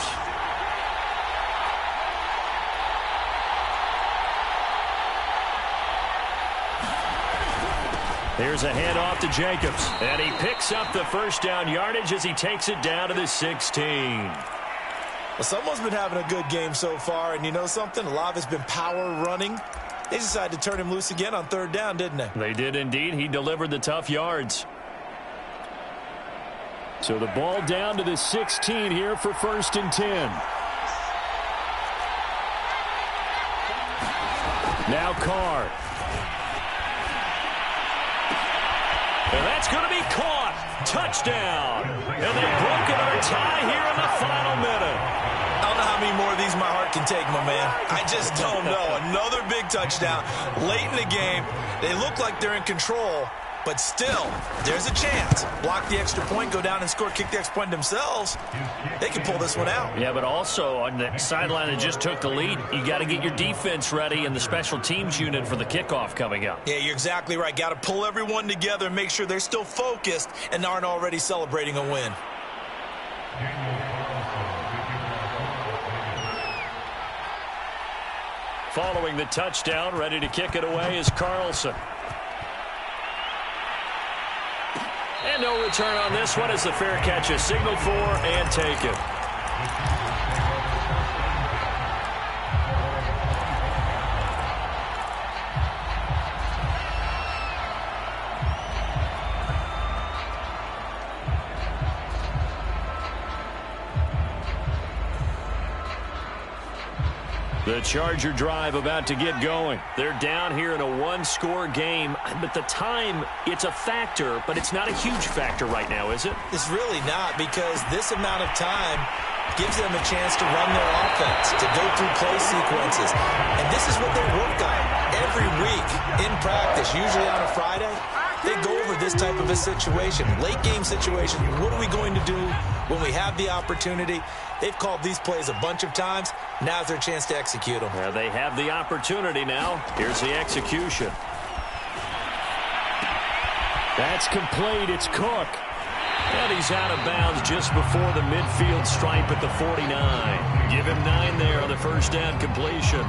Here's a handoff to Jacobs. And he picks up the first down yardage as he takes it down to the 16. Well, someone's been having a good game so far, and you know something? A lot of it's been power running. They decided to turn him loose again on 3rd down, didn't they? They did indeed. He delivered the tough yards. So the ball down to the 16 here for 1st and 10. Now Carr. And that's going to be caught. Touchdown. And they've broken our tie here in the final minute. I don't know how many more of these my heart can take, my man. I just don't know. Another big touchdown late in the game. They look like they're in control. But still, there's a chance. Block the extra point, go down and score, kick the extra point themselves. They can pull this one out. Yeah, but also on the sideline that just took the lead, you got to get your defense ready and the special teams unit for the kickoff coming up. Yeah, you're exactly right. Got to pull everyone together and make sure they're still focused and aren't already celebrating a win. Following the touchdown, ready to kick it away is Carlson. And no return on this one as the fair catch is signaled for and taken. The Charger drive about to get going. They're down here in a one-score game, but the time, it's a factor, but it's not a huge factor right now, is it? It's really not, because this amount of time gives them a chance to run their offense, to go through play sequences. And this is what they work on every week in practice, usually on a Friday. They go over this type of a situation, late game situation. What are we going to do when we have the opportunity? They've called these plays a bunch of times. Now's their chance to execute them. Yeah, they have the opportunity now. Here's the execution. That's complete. It's Cook. And he's out of bounds just before the midfield stripe at the 49. Give him 9 there on the first down completion.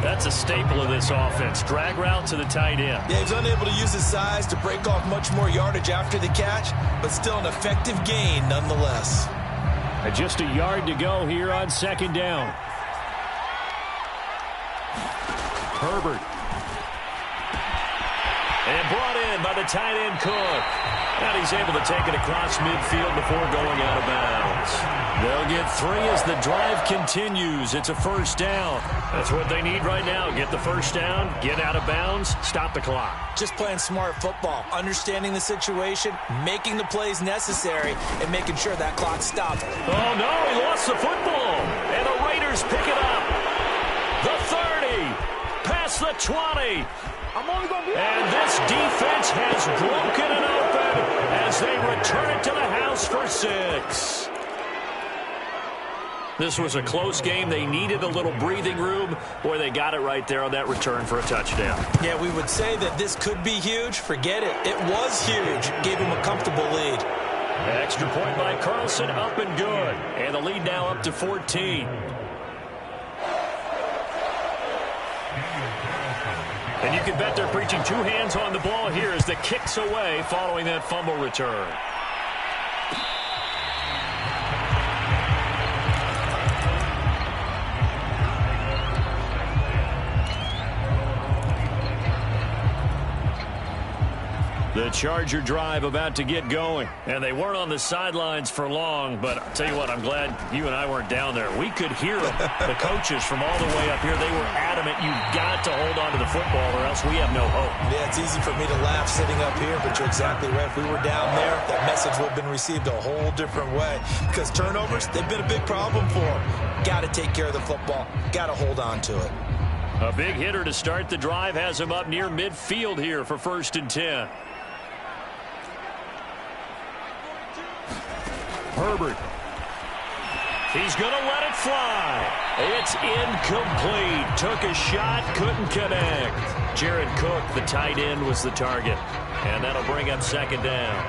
That's a staple of this offense. Drag route to the tight end. Yeah, he's unable to use his size to break off much more yardage after the catch, but still an effective gain nonetheless. Just a yard to go here on second down. Herbert. And brought in by the tight end Cook. And he's able to take it across midfield before going out of bounds. They'll get 3 as the drive continues. It's a first down. That's what they need right now. Get the first down, get out of bounds, stop the clock. Just playing smart football, understanding the situation, making the plays necessary, and making sure that clock stops. Oh, no, he lost the football. And the Raiders pick it up. The 30, past the 20. And this defense has broken it open as they return it to the house for 6. This was a close game. They needed a little breathing room. Boy, they got it right there on that return for a touchdown. Yeah, we would say that this could be huge. Forget it. It was huge. Gave him a comfortable lead. Extra point by Carlson, up and good. And the lead now up to 14. And you can bet they're preaching two hands on the ball here as the kick's away following that fumble return. The Charger drive about to get going. And they weren't on the sidelines for long, but I'll tell you what, I'm glad you and I weren't down there. We could hear them. The coaches from all the way up here, they were adamant, you've got to hold on to the football or else we have no hope. Yeah, it's easy for me to laugh sitting up here, but you're exactly right. If we were down there, that message would have been received a whole different way. Because turnovers, they've been a big problem for them. Got to take care of the football. Got to hold on to it. A big hitter to start the drive has him up near midfield here for 1st and 10. Herbert. He's going to let it fly. It's incomplete. Took a shot, couldn't connect. Jared Cook, the tight end, was the target. And that'll bring up 2nd down.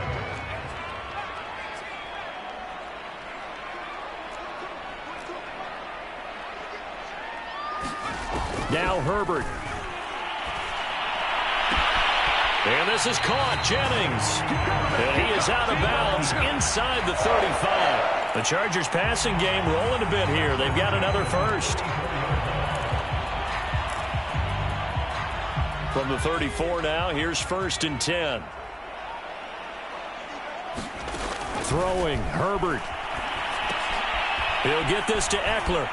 Now Herbert. And this is caught. Jennings. And he is out of bounds inside the 35. The Chargers passing game rolling a bit here. They've got another first. From the 34 now, here's 1st and 10. Throwing, Herbert. He'll get this to Eckler.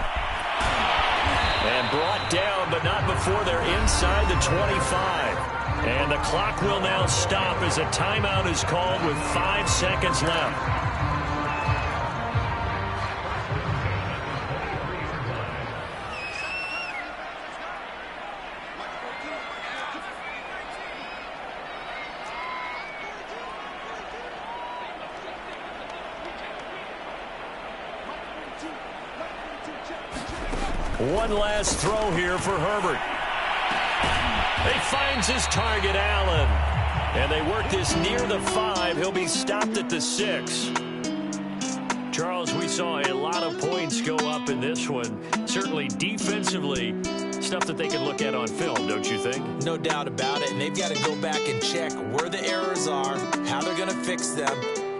And brought down, but not before they're inside the 25. And the clock will now stop as a timeout is called with 5 seconds left. One last throw here for Herbert. He finds his target, Allen. And they work this near the 5. He'll be stopped at the 6. Charles, we saw a lot of points go up in this one. Certainly defensively, stuff that they can look at on film, don't you think? No doubt about it. And they've got to go back and check where the errors are, how they're going to fix them,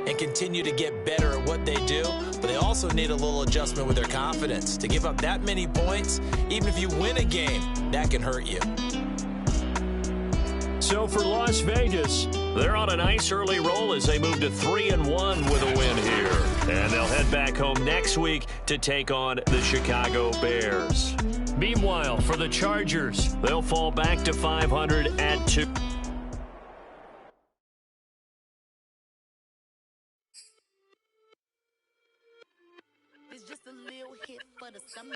and continue to get better at what they do. But they also need a little adjustment with their confidence. To give up that many points, even if you win a game, that can hurt you. So for Las Vegas, they're on a nice early roll as they move to 3-1 with a win here. And they'll head back home next week to take on the Chicago Bears. Meanwhile, for the Chargers, they'll fall back to 500 at 2. It's just a little hit for the summer.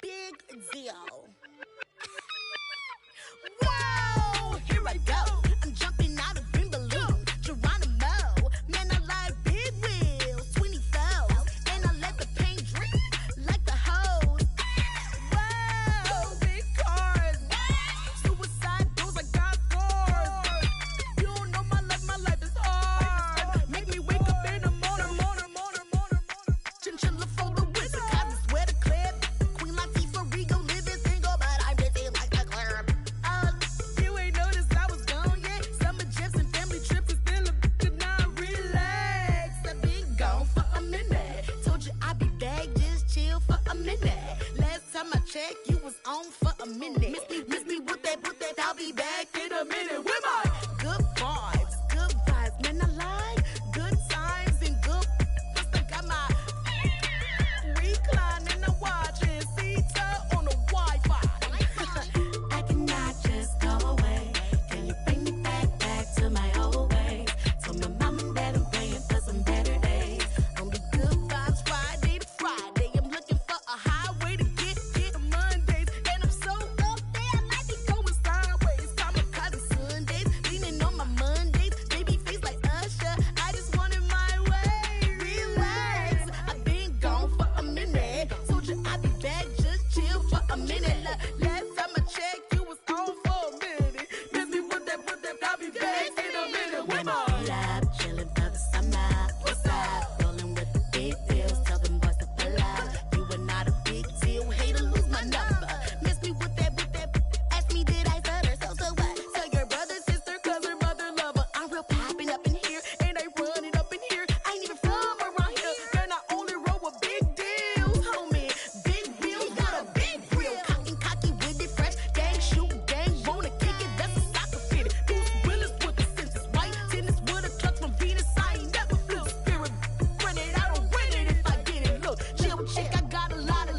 Big deal. Whoa, here I go. I'm jumping out of green balloon. Geronimo, man, I like big wheels, 24s, and I let the paint drip like the hose. Whoa, big cars, suicide doors, I got scores. You don't know my life is hard. Make me wake up in the morning. Chinchilla for the wizard, cause I swear to clip. Queen Latifah, Rigo, living single, but I'm busy like a club. You ain't noticed I was gone yet. Summer jets and family trips is still a could not relax. I've been gone for a minute. Told you I'd be back, just chill for a minute. Last time I checked, you was on for a minute. Miss me with that, I'll be back in a minute. With my good vibes, man, I like good times and good. I got my recline and I'm watching Sita on the Wi-Fi. I cannot just go away. Can you bring me back to my old ways? Told my mom and dad I'm praying for some better days. On the good vibes Friday to Friday. I'm looking for a highway to get to Mondays. And I'm so up there, I might be going Last time I checked, you was on for a minute. Miss me with that, I'll be back in a minute. With my lab, chillin' for the summer. What's up? Rolling with the big deals, tell them boys to pull up. You are not a big deal, hate to lose my number. Miss me with that, ask me did I stutter, so what? So your brother, sister, cousin, mother, lover. I'm real poppin' up in here, and I run it up in here. I ain't even from around here, and I only roll with big deals, homie. Big wheels got a big grill, cocky with it, fresh, gang, shoot, gang, wanna kick it, that's a soccer fit. Bruce Willis with the senses, white tennis with a touch from Venus. I ain't never feel spirit, run it, I don't win it if I get it. Look, chill chick, I got a lot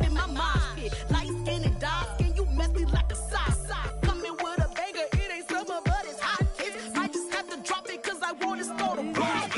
in my mind. Fit. Light skin and dark skin, you mess me like a sock. Coming with a banger, it ain't summer, but it's hot. Hits. I just have to drop it, cause I want to start a block.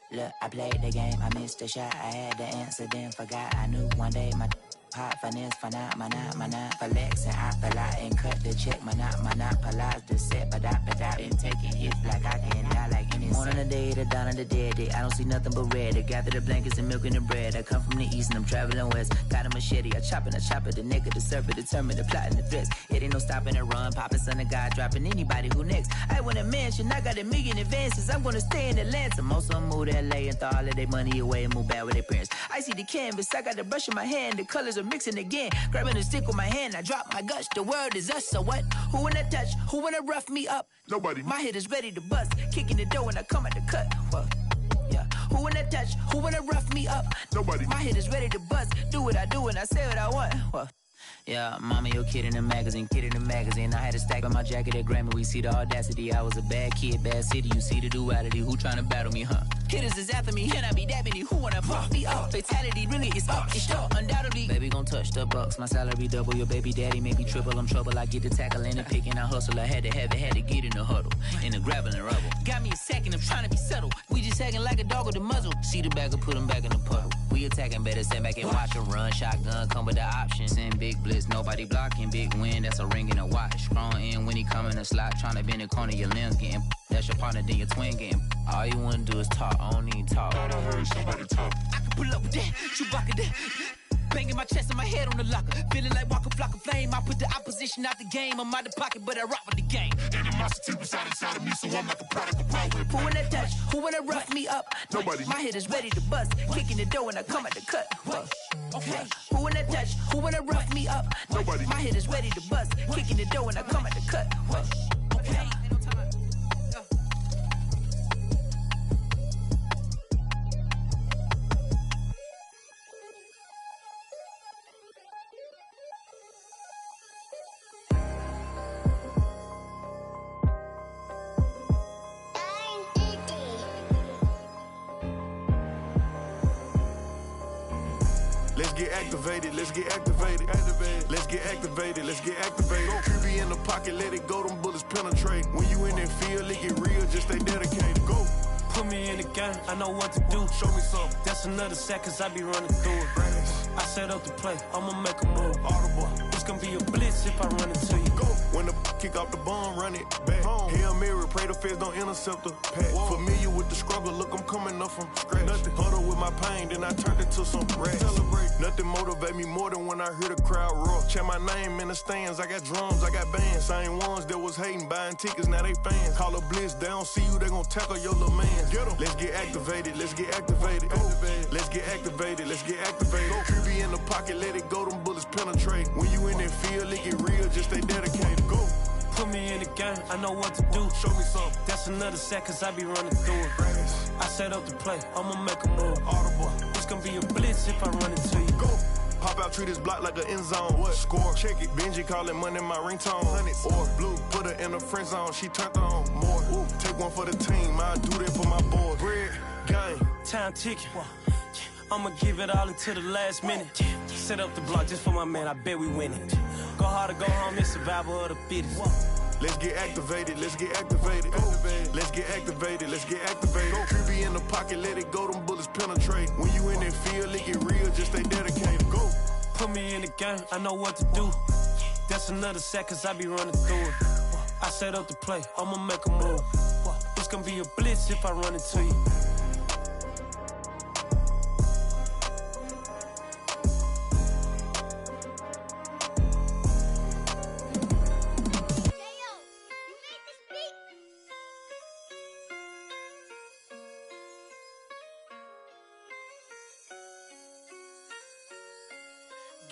Look, I played the game, I missed the shot. I had the answer, then forgot. I knew one day my hot finesse, flexing, I fell out and cut the check. Monopolize the set, but I've been taking hits like I can die like any morning of the day, the dawn of the dead day. I don't see nothing but red. I gather the blankets and milk and the bread. I come from the east and I'm traveling west. Got a machete, I chop it, the neck of the serpent, determined the plot and the threats. It ain't no stopping the run, popping son of God, dropping anybody who next. I want a mansion, I got a million advances. I'm gonna stay in Atlanta. Most of them move to LA and throw all of their money away and move back with their parents. I see the canvas, I got the brush in my hand, the colors are mixing again. Grabbing a stick with my hand, I drop my guts. The word is us, so what? Who wanna touch? Who wanna rough me up? Nobody. My hit is ready to bust, kicking the door when I come at the cut. Well, yeah. Who wanna touch? Who wanna rough me up? Nobody. My hit is ready to bust. Do what I do and I say what I want. Well, yeah, mama, your kid in the magazine, I had a stack on my jacket at Grammy. We see the audacity. I was a bad kid, bad city. You see the duality. Who tryna battle me, huh? Hitters is after me, and I be that many. Who wanna pop me up? Fatality really is up. It's up, undoubtedly. Baby gon' touch the bucks. My salary double. Your baby daddy maybe triple. I'm trouble. I get the tackle and the pick and I hustle. I had to have it, had to get in the huddle, in the gravel and rubble. Got me a second. I'm trying to be subtle. We just acting like a dog with a muzzle. See the bagger, put him back in the puddle. We attacking, better stand back and watch him run. Shotgun come with the option. Send big blitz, nobody blocking. Big win, that's a ring and a watch. Strong in when he come in a slot. Trying to bend the corner, your limbs getting. That's your partner, then your twin game. All you wanna do is talk, I don't need talk. I done heard somebody talk. I can pull up with that, Chewbacca that. Banging my chest and my head on the locker. Feeling like Walker Flock of Flame. I put the opposition out the game. I'm out the pocket, but I rock with the game. Animosity reside inside of me, so I'm like a product of power. Who wanna touch? Who wanna rough me up? Nobody. My hit is ready to bust. Kicking the door when I come at the cut. Okay. Who wanna touch? Who wanna rough me up? Nobody. My hit is ready to bust. Kicking the door when I come at the cut. Okay. Let's get activated, let's get activated. Let's get activated, let's get activated. QB in the pocket, let it go, them bullets penetrate. When you in that field, it get real, just stay dedicated. Go. Put me in the game, I know what to do. Show me some. That's another sack, cause I be running through it. I set up the play, I'ma make a move. Audible. It's gonna be a blitz if I run into you. Go. When the kick off the bomb, run it back. Home. Hail Mary, pray the feds don't intercept the pack. Familiar with the struggle, look, I'm coming up from scratch. Nothing. Huddle with my pain, then I turned it to some rats. Celebrate. Nothing motivate me more than when I hear the crowd roar. Chant my name in the stands, I got drums, I got bands. Same ones that was hating, buying tickets, now they fans. Call a blitz, they don't see you, they gon' tackle your little man. Get 'em. Let's get activated, let's get activated. Go. Let's get activated, let's get activated. Go. QB in the pocket, let it go, them bullets penetrate. When you in that field, it get real, just stay dedicated. Go. Put me in the game, I know what to do. Show me some. That's another sack, cause I be running through it. I set up the play, I'ma make a move. Audible. It's gonna be a blitz if I run into you. Go. Pop out, treat this block like an end zone. What? Score, check it. Benji calling money my ringtone. Hundreds or blue, put her in the friend zone. She turned on more. Ooh. Take one for the team, I do that for my boys. Bread, game. Time ticking. I'ma give it all until the last minute. Set up the block just for my man, I bet we win it. Go hard or go home, it's survival of the fittest. Let's get activated, let's get activated. Let's get activated, let's get activated. QB in the pocket, let it go, them bullets penetrate. When you in that field, it get real, just stay dedicated. Go. Put me in the game, I know what to do. That's another sack, cause I be running through it. I set up the play, I'ma make a move. It's It's gonna be a blitz if I run into you.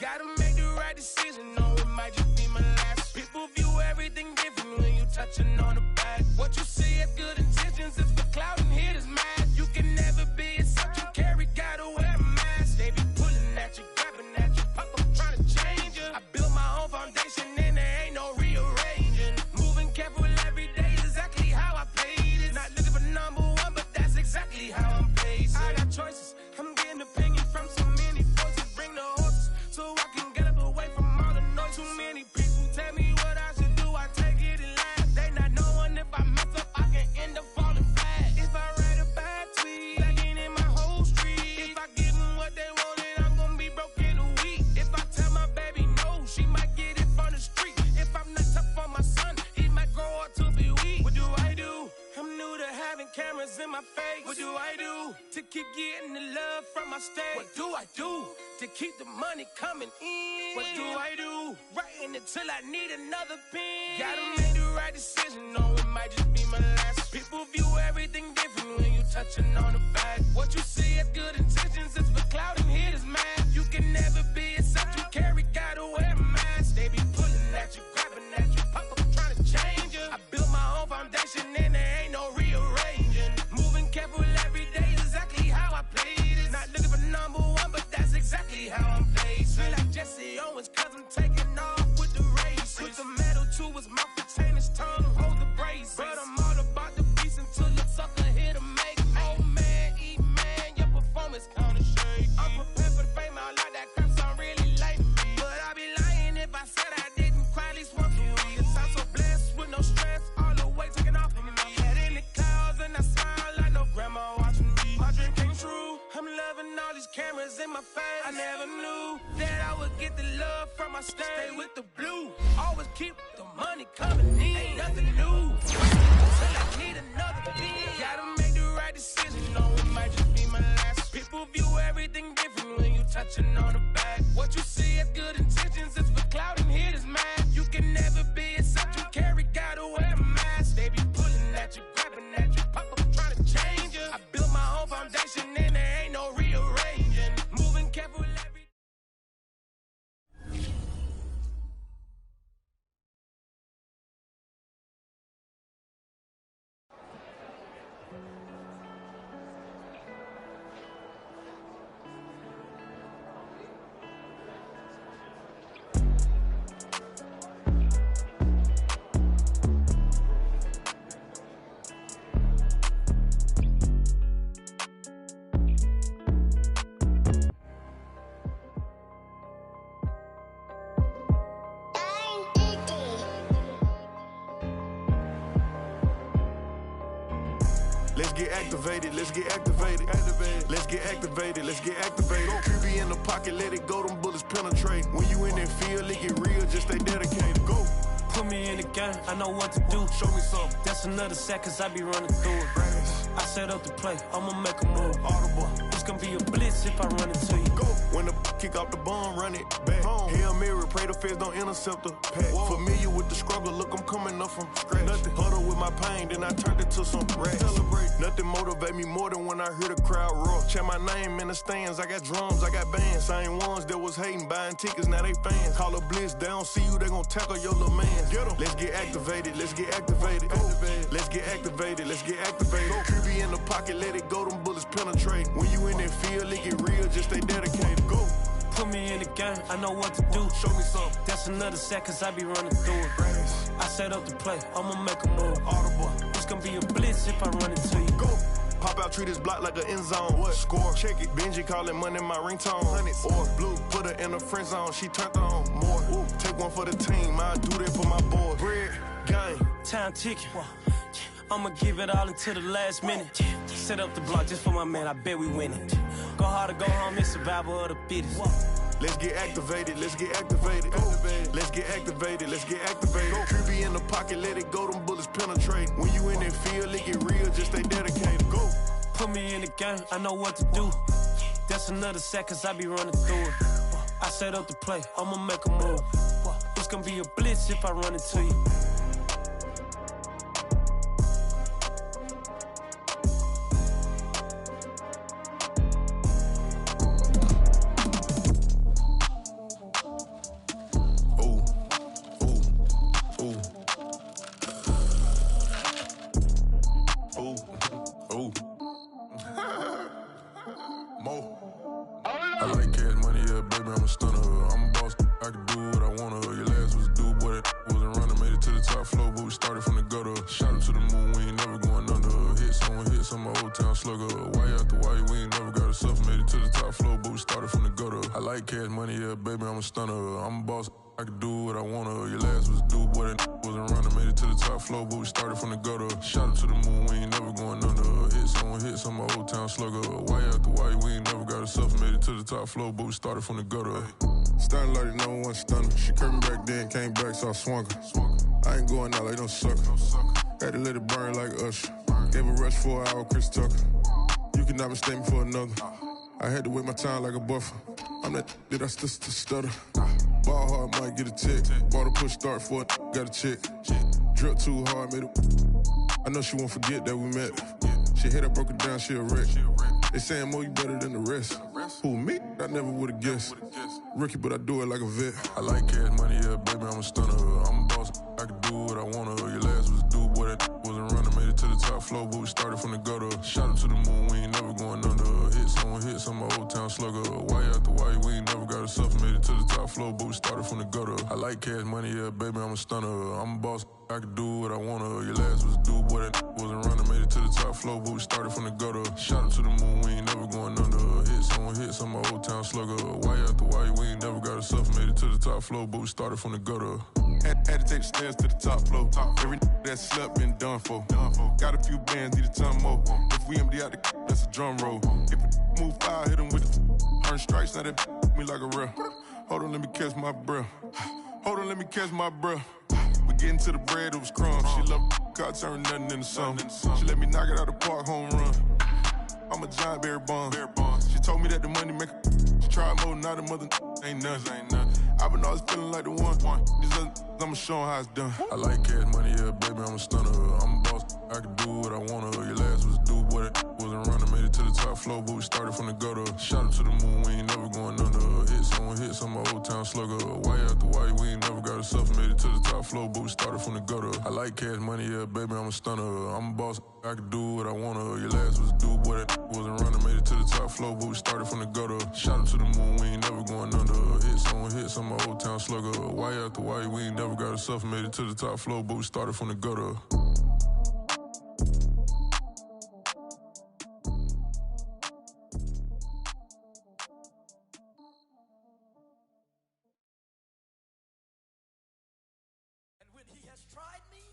Gotta make the right decision, no, it might just be my last. People view everything different when you touching on the back. What you see as good intentions is for clout and hitters mad. You can never be a such you carry, gotta wear a mask. They be pulling at you, grabbing at you, pop up trying to change you. I built my own foundation and there ain't no rearranging. Moving careful every day is exactly how I played it. Not looking for number one, but that's exactly how I'm paced. I got choices, I'm getting opinion from so many voices. Bring the horses so I can get up away from all the noise. Too many people tell me what I should do, I take it and laugh. They not knowing if I mess up, I can end up falling flat. If I write a bad tweet, lagging in my whole street. If I give them what they wanted, I'm gonna be broke in a week. If I tell my baby no, she might get it from the street. If I'm not tough on my son, he might grow up to be weak. What do I do? I'm new to having cameras in my face. What do I do to keep getting the love from my stage? What do I do to keep the money coming in? What do I do? Writing until I need another pen. Gotta make the right decision, no, it might just be my last. People view everything different when you touching on the back. What you see as good intentions is for clout and hitters mad. You can never be a such you carry, gotta wear a mask. They be pulling at you, grabbing at you, pop up trying to change you. I built my own foundation and there ain't no rearranging. Moving careful every day is exactly how I played it. Not looking for number one, but that's exactly how I'm placed. Feel like Jesse Owens, cause I'm taking off with the race. Put the metal to his mouth, retain his tongue, hold the braces. But I'm all about the beast until the sucker here to make me. Oh man, eat man, your performance kinda shake. I'm prepared for the fame, I like that crap sound really like me. But I'd be lying if I said I didn't cry at least once a week. I'm so blessed with no stress, all the way taken off of me. Head in the clouds and I smile like no grandma watching me. My dream came true, I'm loving all these cameras in my face. I never knew that I would get the love from my stage. Stay with the blue, always keep the money coming in. Ain't nothing new, till I need another beat. Gotta make the right decision, no, it might just be my last. People view everything different when you touching on the back. What you see as good intentions is for clout and hitters mad. You can never be a such you carry, gotta wear a mask. They be pulling at you, grabbing at you, pop up trying to change you. I built my own foundation and there ain't no rearranging. Moving careful every Let's get activated, let's get activated. Let's get activated, let's get activated. QB in the pocket, let it go, them bullets penetrate. When you in that field, it get real, just stay dedicated. Go. Put me in the game, I know what to do. Show me something. That's another sack, cause I be running through it. I set up the play, I'ma make a move. Audible. It's gonna be a blitz if I run into you. Go. When the kick off the bomb, run it back. Hail Mary, pray the feds don't intercept the pack. Familiar with the struggle, look, I'm coming up from scratch. Nothing huddle with my pain, then I turned it to some rats. Celebrate. Nothing motivate me more than when I hear the crowd roar. Check my name in the stands, I got drums, I got bands. Same ones that was hating, buying tickets, now they fans. Call a blitz, they don't see you, they gon' tackle your little man. Get 'em. Let's get activated, let's get activated. Let's get activated, let's get activated. QB in the pocket, let it go, them bullets penetrate. When you in that field, it get real, just stay dedicated. Go. Put me in the game, I know what to do. Show me something. That's another sack, cause I be running through it. I set up the play, I'ma make a move. Audible. It's gonna be a blitz if I run into you. Go. Pop out, treat this block like an end zone. What? Score, check it. Benji calling money my ringtone. Hundreds. Or blue, put her in the friend zone. She turned on more. Ooh. Take one for the team. I do that for my boy. Bread, game. Time ticking. I'ma give it all until the last minute. Set up the block just for my man, I bet we win it. Go hard or go home, it's survival of the fittest. Let's get activated, let's get activated. Let's get activated, let's get activated. Creepy in the pocket, let it go, them bullets penetrate. When you in that field, it get real, just stay dedicated. Go. Put me in the game, I know what to do. That's another set, cause I be running through it. I set up the play, I'ma make a move. It's gonna be a blitz if I run into you. I like cash money, yeah, baby, I'm a stunner. I'm a boss, I can do what I wanna. Your last was a dude, boy, that wasn't running. Made it to the top floor, but we started from the gutter. Shot up to the moon, we ain't never going under. Hit someone, my old town slugger. Why after why, we ain't never got a suffer. Made it to the top floor, but we started from the gutter. I like cash money, yeah, baby, I'm a stunner. I'm a boss, I can do what I wanna. Your last was a dude, boy, that wasn't running. Made it to the top floor, but we started from the gutter. Shot up to the moon, we ain't never going under. Hit some old town slugger. Why after why, we ain't never got a suffer. Made it to the top floor, but we started from the gutter. Starting like the number one stunner. She curved me back then, came back, so I swung her. I ain't going out like no sucker. Had to let it burn like Usher. Gave a rush for an hour, Chris Tucker. You cannot mistake me for another. I had to wait my time like a buffer. I'm that I still stutter. Ball hard, might get a tick. Bought a push start for it, got a chick. Drip too hard, made it. I know she won't forget that we met. She hit, I broke it down, she a wreck. They saying, Mo, you better than the rest. Who, me? I never would've guessed. Rookie, but I do it like a vet. I like cash money, yeah, baby, I'm a stunner. I'm a boss, I can do what I wanna. Your last was a dude, boy, that wasn't running. Made it to the top floor, but we started from the gutter. Shot up to the moon, we ain't never going under. Hit some old town slugger. Why after why, we ain't never got a suffer. Made it to the top floor, but we started from the gutter. I like cash money, yeah, baby, I'm a stunner. I'm a boss, I can do what I wanna. Your last was a dude, boy, that wasn't running. Made it to the top floor, but we started from the gutter. Shot up to the moon, we ain't never going under. Hit some old town slugger. Why after why, we ain't never got a suffer. Made it to the top floor, but we started from the gutter. Had to take the stairs to the top floor. Every that slept been done for. Got a few bands, need a ton more. If we empty out the that's a drum roll. If it move fire, hit him with the earn strikes, now that me like a real. Hold on, let me catch my breath. Hold on, let me catch my breath. We getting to the bread, it was crumbs. She love God turn nothing into something. She let me knock it out the park, home run. I'm a giant berry bomb. She told me that the money make she tried more, not a mother ain't nothing. I've been always feeling like the one. These other I'ma show 'em how it's done. I like cash money, yeah, baby, I'm a stunner. I'm a boss, I can do what I wanna. Your last was a dude, boy, that wasn't running. Made it to the top floor, but we started from the gutter. Shot up to the moon, we ain't never going under. Hit some old town slugger. Why after why, we ain't never got a suffer. Made it to the top floor, but we started from the gutter. I like cash money, yeah, baby, I'm a stunner. I'm a boss, I can do what I wanna. Your last was a dude, boy, that wasn't running. Made it to the top floor, but we started from the gutter. Shot up to the moon, we ain't never going under. Hit some old town slugger. Why after why, we ain't never got a suffer. Made it to the top floor, but we started from the gutter. And when he has tried me,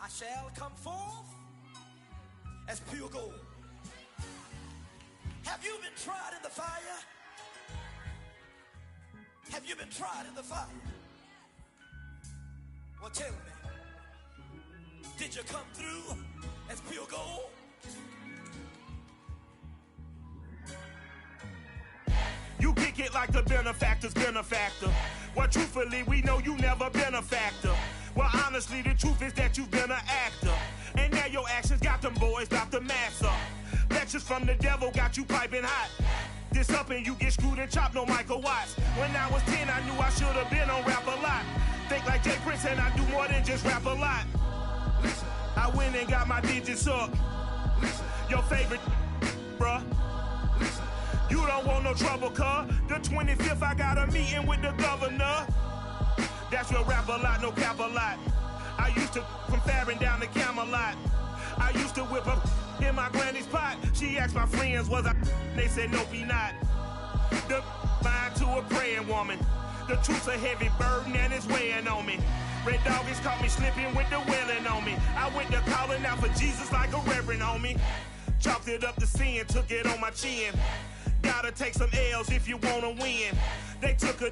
I shall come forth as pure gold. Have you been tried in the fire? Have you been tried in the fire? Well, tell me, did you come through as pure gold? You kick it like the benefactor's benefactor. Well, truthfully, we know you never been a factor. Well, honestly, the truth is that you've been an actor. And now your actions got them boys about to mass up. Lectures from the devil got you piping hot. This up and you get screwed and chopped, no Michael Watts. When I was 10, I knew I should have been on rap a lot. Think like Jay Prince and I do more than just rap a lot. Listen, I went and got my digits up. Listen, your favorite, bruh. Listen, you don't want no trouble, cuz. The 25th, I got a meeting with the governor. That's real rap a lot, no cap a lot. I used to from Farron down to Camelot. I used to whip up in my granny's pot. She asked my friends, was I? They said, nope, he not. The fine to a praying woman. The truth's a heavy burden and it's weighing on me. Red doggies caught me slipping with the wailing on me. I went to calling out for Jesus like a reverend on me. Chalked it up to sin, took it on my chin. gotta take some L's if you wanna win. They took a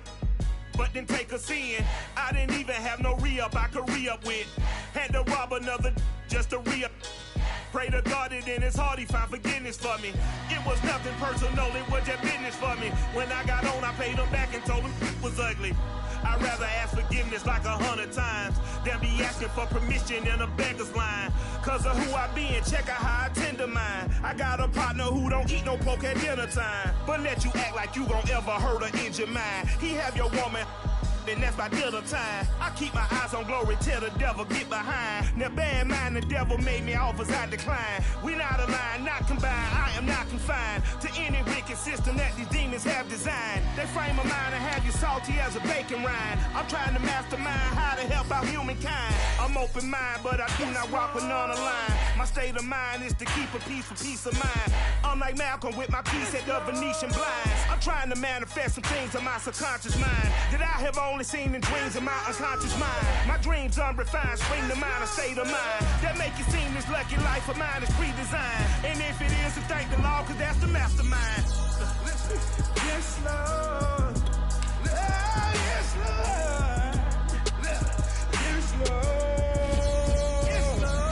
but then take us in. I didn't even have no re-up I could re-up with. Had to rob another just to re-up. Pray to God that in his heart he found forgiveness for me. It was nothing personal, it was just business for me. When I got on, I paid him back and told him it was ugly. I'd rather ask forgiveness like 100 times than be asking for permission in a beggar's line. Cause of who I be and check out how I tend to mine. I got a partner who don't eat no pork at dinner time, but let you act like you gon' ever hurt or injure mine. He have your woman, and that's by dinner time. I keep my eyes on glory till the devil get behind. Now bear in mind the devil made me offers I decline. We not aligned, not combined, I am not confined to any wicked system that these demons have designed. They frame a mind and have you salty as a bacon rind. I'm trying to mastermind how to help out humankind. I'm open mind, but I do not rock with none aligned. My state of mind is to keep a peace of mind. I'm like Malcolm with my piece at the Venetian blinds. I'm trying to manifest some things in my subconscious mind that I have only seen in dreams in my unconscious mind. My dreams unrefined, spring to mind, a state of mind that make it seem this lucky life of mine is pre-designed. And if it is, then thank the Lord, cause that's the mastermind. Yes, Lord. Yes, Lord. Yes, Lord. Yes, Lord.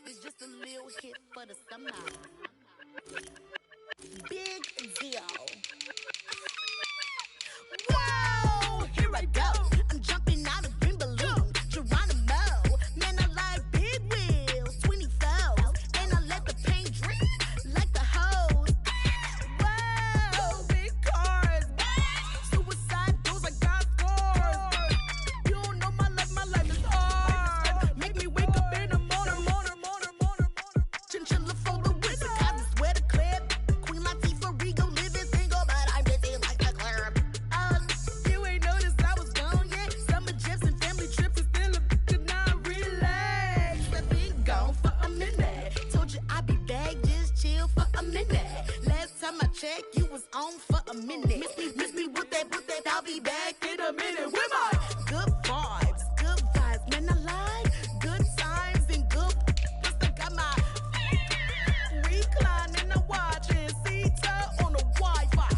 It's just a little hit for the summer. Big deal. Whoa, here I go. I'm jumping out of green balloon. Geronimo, man, I like big wheels, 24s, and I let the paint drip like the hose. Whoa, big cars, suicide doors, I got scores. You don't know my life is hard. Make me wake up in the morning. Chinchilla for the wizard, cause I swear to clip. Queen Latifah, Rigo, living single, but I'm busy like a club. You ain't noticed I was gone yet. Summer jets and family trips is still a could not relax. I've been gone for a minute. Told you I'd be back, just chill for a minute. Last time I checked, you was on for a minute. Miss me with that, I'll be back in a minute. With my good vibes, man, I like good times and good. I got my reclining and watching Sita on the Wi-Fi.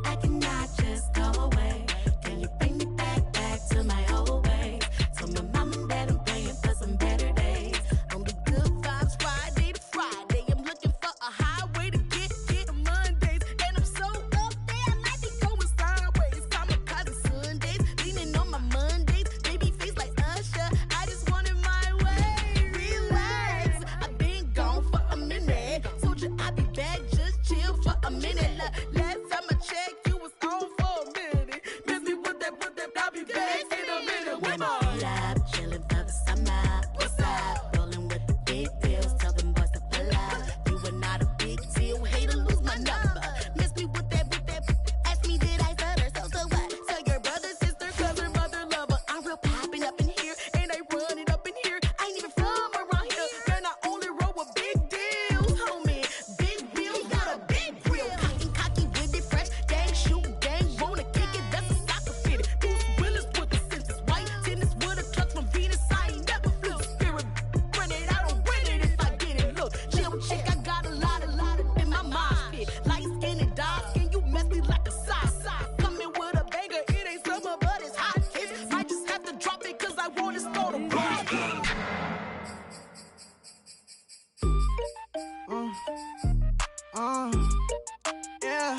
I cannot just go away. Can you bring me back to my old ways? Tell my mom and dad I'm praying for some better days. On the good vibes, Friday to Friday. I'm looking for a highway to get to Mondays. And I'm so up there, I might be going sideways. Kamikaze Sundays, leaning on my Mondays. Baby face like Usher, I just wanted my way. Relax, I've been gone for a minute. Told you I'd be back, just chill for a minute. Last time I checked, you was on for a minute. Miss me with that, I'll be back in a minute. With my pull up, chilling for the summer. What's up? Rolling with the big deals, tell them boys to pull up. You are not a big deal, hate to lose my number. Miss me with that, ask me did I stutter, so what? Tell your brother, sister, cousin, mother, lover. I'm real popping up in here, and I run it up in here. I ain't even from around here, and I only roll with big deals, homie. Big wheels, got a big wheel. Cocky with it, fresh, gang, shoot, gang, wanna kick it, that's a soccer fitted. Bruce Willis with the senses, white tennis with a clutch from Venus. I ain't never flew spirit, run it, I don't win it if I get it. Look, chill chick, I got a lot in my mind pit. Light skin and dark skin, you mess me like a sock. Coming with a banger, it ain't summer, but it's hot. Hits. Might just have to drop it, cause I want to start a rock. Yeah.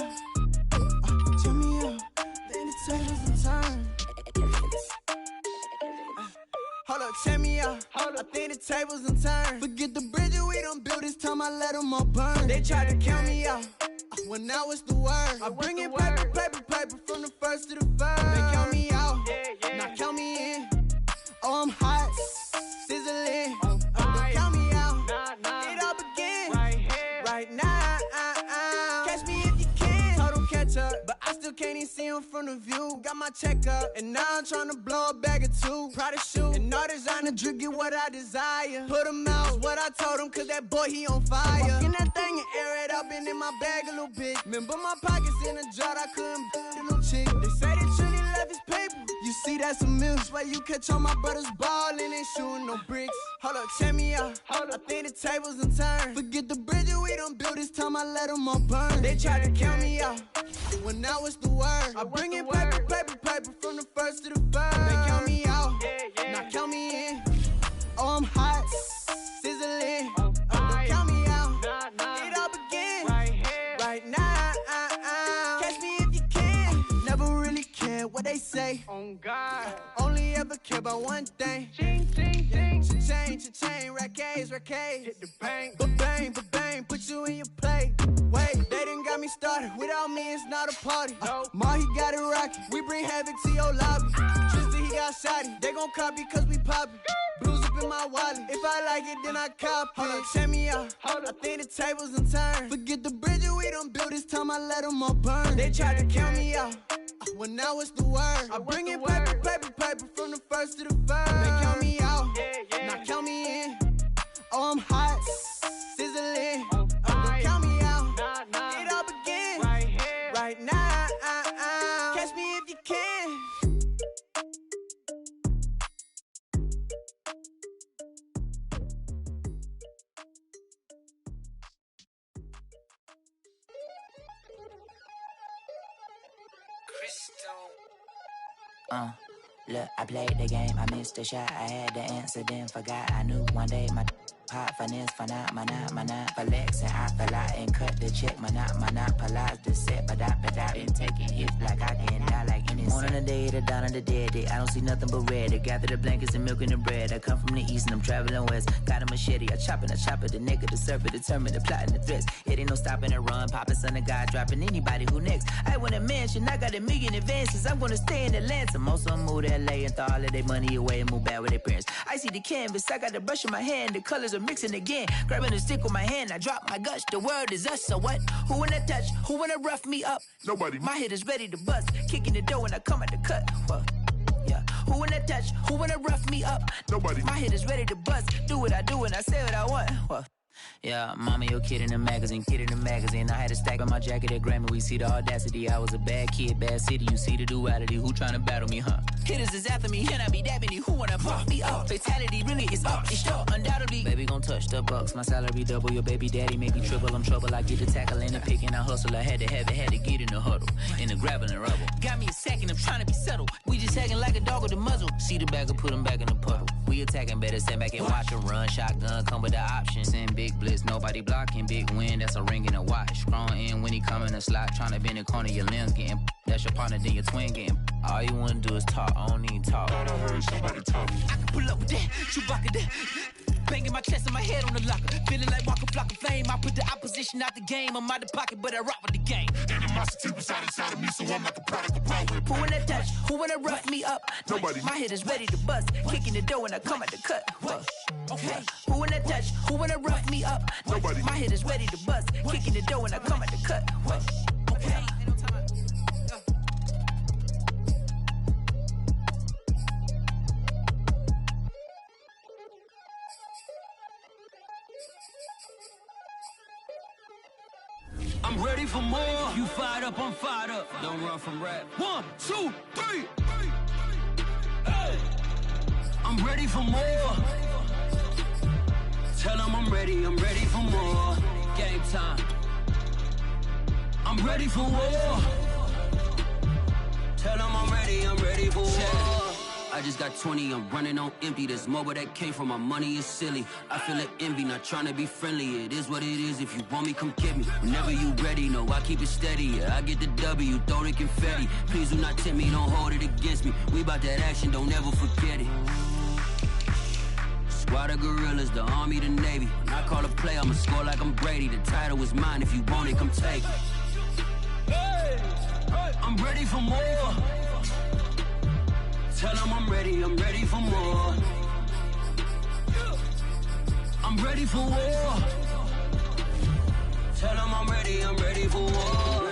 Turn me up, then the tables and turn. Hold up, check me out. I think the tables and turn. Forget the bridges we done built, this time I let them all burn. They tried to count me out when I was the word. I bring it paper from the first to the third. They count me out, now count me in. Oh, I'm hot, sizzling. Don't count me out, it all begin right now. Catch me if you can. Told them catch up, but I still can't even see him from the view. Got my check up, and now I'm trying to blow a bag or two. Proud of shoe, and all designer drip, get what I desire. Put him out, what I told him, cause that boy, he on fire. Walk in that thing and air it up, and in my bag a little bit. Remember my pockets in a jar, I couldn't the little chick. They say that Trini left his paper, you see that? that's a miss. Why you catch all my brothers ballin', ain't shooting no bricks. Hold up, check me out. I think the tables done turned. Forget the bridges we done built, this time I let them all burn. They tried to count me out, when now it's the word. I bring in paper, paper, paper from the first to the third. They count me out, now count me in. Oh, I'm hot, sizzling. Don't count me out, it all begin right now. Catch me if you can. Never really care what they say. On God, only ever care about one thing. Ching, ching, ching. Cha-ching, rackets. Hit the bank, ba-bang, put you in your play. Wait, they done got me started. Without me, it's not a party. Ma, he got it rockin'. We bring havoc to your lobby. Tristan, he got shotty. They gon' copy cause we poppin'. Blues up in my wallet. If I like it, then I cop it. Hold up, check me out. I think the tables done turned. Forget the bridges we done built, this time I let them all burn. They tried to count me out, well now it's the word. I bring in paper, paper, paper from the first to the third. They count me out, now count me in. Oh, I'm hot, sizzling. Don't count me out, it all begin right now. Catch me if you can. Look, I played the game, I missed the shot. I had the answer, then forgot. I knew one day my pop finesse, flex and I fell out and cut the check. Monopolize the set, but I been taking hits like I can die like any morning of the day, the dawn of the dead day. I don't see nothing but red. I gather the blankets and milk and the bread. I come from the east and I'm traveling west. Got a machete, I chop it, the nigga, the surfer, determined, the plot and the threats. It ain't no stopping the run, popping son of God, dropping anybody who next. I want a mansion, I got $1 million advances. I'm gonna stay in Atlanta. Most of them move to LA and throw all of their money away and move back with their parents. I see the canvas, I got the brush in my hand, the colors are mixing again. Grabbing the stick with my hand, I drop my guts. The word is us, so what? Who wanna touch? Who wanna rough me up? Nobody. My hit is ready to bust, kicking the door when I come at the cut. Yeah. Who wanna touch? Who wanna rough me up? Nobody. My hit is ready to bust. Do what I do and I say what I want. Yeah, mama, your kid in the magazine. I had a stack on my jacket at Grammy. We see the audacity. I was a bad kid, bad city. You see the duality. Who tryna battle me, huh? Hitters is after me, and I be dabbing you. Who wanna pop me up? Fatality really is up. It's up, undoubtedly. Baby gon' touch the bucks. My salary double. Your baby daddy make me triple. I'm trouble. I get the tackle and the pick and I hustle. I had to have it, had to get in the huddle. In the grabbing the rubble. Got me a second, I'm trying to be subtle. We just hacking like a dog with a muzzle. See the bagger, put him back in the puddle. We attacking, better stand back and watch him run. Shotgun come with the option. Send big blitz, nobody blocking. Big win, that's a ring and a watch. Strong in when he come in the slot. Trying to bend the corner, your limbs getting. That's your partner, then your twin getting. All you wanna do is talk, I don't need talk. Thought I heard somebody talk. I can pull up with that, Chewbacca that. Banging my chest and my head on the locker. Feeling like Walker Flock of Flame. I put the opposition out the game. I'm out the pocket, but I rock with the game. Animosity reside inside of me, so I'm like a product of power. Who wanna touch? Who wanna rough me up? Nobody. My hit is ready to bust. Kicking the door when I come at the cut. Okay. Who wanna touch? Who wanna rough me up? Nobody. My hit is ready to bust. Kicking the door when I come at the cut. Okay. I'm ready for more. You fired up, I'm fired up. Don't run from rap. 1, 2, 3. Hey. I'm ready for more. Tell them I'm ready for more. Game time. I'm ready for war. Tell them I'm ready for war. I just got 20, I'm running on empty. This mobile that came from my money is silly. I feel it envy, not trying to be friendly. It is what it is, if you want me, come get me. Whenever you ready, no, I keep it steady. Yeah, I get the W, throw the confetti. Please do not tempt me, don't hold it against me. We bout that action, don't ever forget it. Squad of gorillas, the army, the navy. When I call a play, I'ma score like I'm Brady. The title is mine, if you want it, come take it. I'm ready for more. Tell them I'm ready for more. I'm ready for war. Tell them I'm ready for war.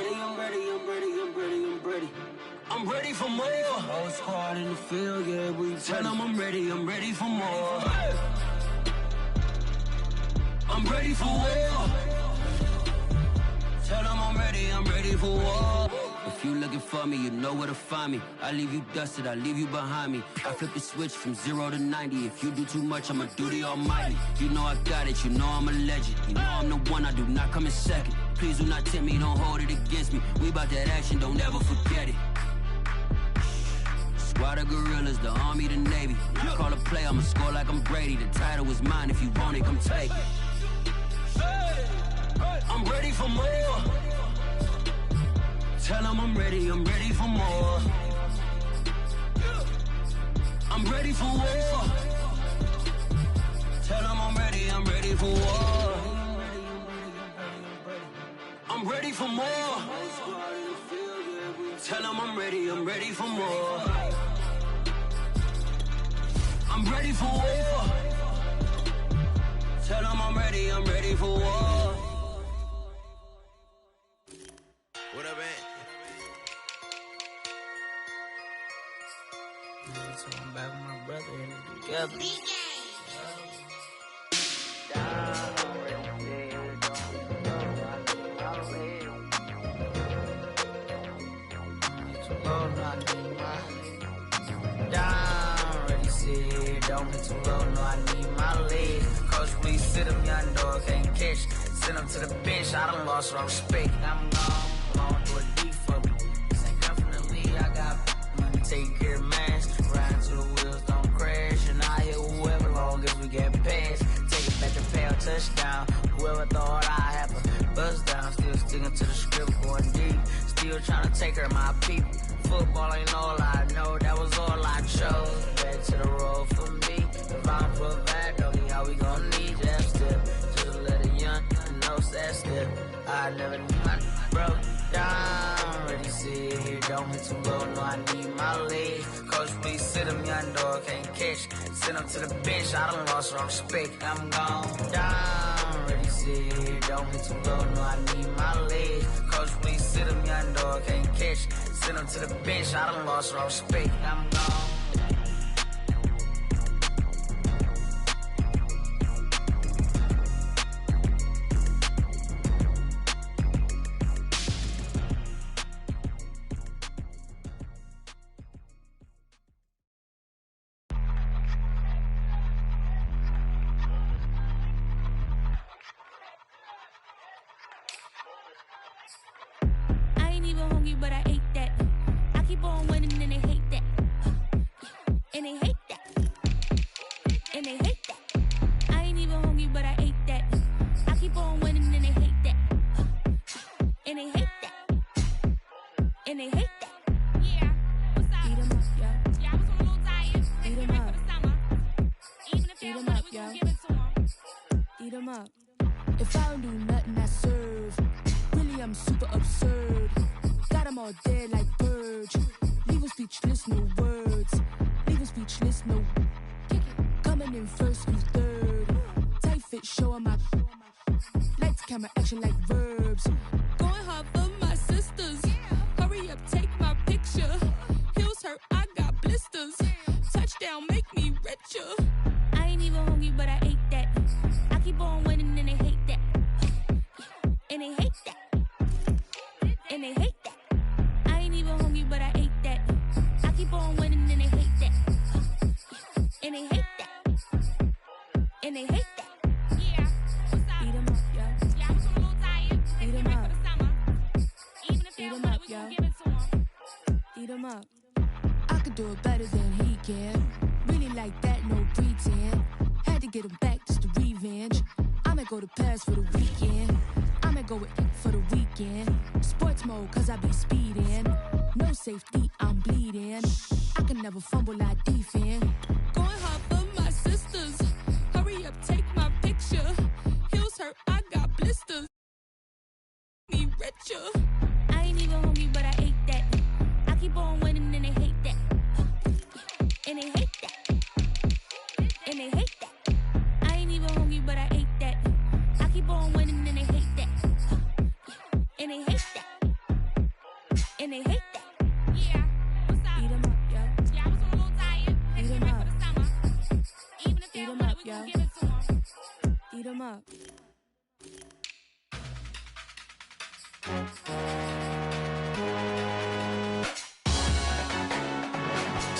I'm ready for more. Whole squad in the field, yeah, we tell them I'm ready for more. I'm ready for war. Tell them I'm ready for war. If you looking for me, you know where to find me. I leave you dusted, I leave you behind me. I flip the switch from 0 to 90. If you do too much, I'ma do the almighty. You know I got it, you know I'm a legend. You know I'm the one, I do not come in second. Please do not tempt me, don't hold it against me. We about that action, don't ever forget it. Squad of gorillas, the army, the navy. I call a play, I'ma score like I'm Brady. The title is mine, if you want it, come take it. I'm ready for more. Tell them I'm ready for more. I'm ready for war. Tell them I'm ready for war. I'm ready for more. Tell them I'm ready for more. I'm ready for war. Tell them I'm ready for war. What up, man? So I'm back with my brother and we're together. Don't be too low, no, I need my legs. Coach, please sit him, young dog, can't catch. Send him to the bench, I done lost all respect. I'm gone, long to a D for me. This ain't come from the league, I got money, take care of mans. Riding to the wheels, don't crash. And I hit whoever long as we get past. Take it back to pay a touchdown. Whoever thought I had a buzz down. Still sticking to the script, going deep. Still trying to take care of my people. Football ain't all I know, that was all I chose. Back to the road for me. If I'm provide, doggy, how we gon' need that step? Just let a young know that step. I never knew my broke down. Ready, sit here, don't hit too low, no, I need my legs. Coach, please sit him, young dog, can't catch. Send him to the bench, I done lost all respect. I'm gone down. Ready, sit here, don't hit too low, no, I need my legs. Coach, please sit him, young dog, can't catch. Send him to the bench, I done lost all respect. I'm gone. But I ate that. I keep on winning and they hate that. And they hate that. And they hate that. I ain't even hungry, but I ate that. I keep on winning and they hate that. And they hate that. And they hate that. Yeah, what's up? Eat 'em up, yo. Yeah, I was on a little diet. Eat 'em up. For the summer. Even if they don't want it, we gon' give it to 'em. Eat 'em up. If I don't do nothing, I serve. Really, I'm super absurd. Got 'em all dead like birds. Leave 'em speechless, no words. Leave 'em speechless, no. Coming in first, you third. Tight fit, show 'em my. Lights, camera, action like verbs. Going hard for my sisters. Hurry up, take my picture. Heels hurt, I got blisters. Touchdown, make me richer. I ain't even hungry, but I ate that. I keep on winning and they hate that. And they hate that. And they hate that. I ain't even hungry, but I ate that. I keep on winning and they hate that. And they hate that. And they hate that. Yeah, what's up? Eat 'em up, yo. Yeah, I was on a little diet. Eat 'em up. For the summer. Even if they don't want it, we gon' give it to 'em. Eat 'em up. I could do it better than he can. Really like that, no pretend. Had to get him back, just a revenge. I'ma go to Paris for the weekend. I'ma go with it for the weekend. Sports mode, cause I be speeding. No safety, I'm bleeding. I can never fumble, I defend. Going hard for my sisters. Hurry up, take my picture. Heels hurt, I got blisters. Me richer. I ain't even hungry, but I ate that. I keep on winning and they hate that. And they hate that. And they hate that. I ain't even hungry, but I ate that. I keep on winning and they hate that. And they hate that. And they hate that. Yeah, what's up? Eat 'em up, yo. Yeah, I was on a little diet. Eat 'em up. For the summer. Even if they don't want it, we gon' give it to 'em. Eat 'em up.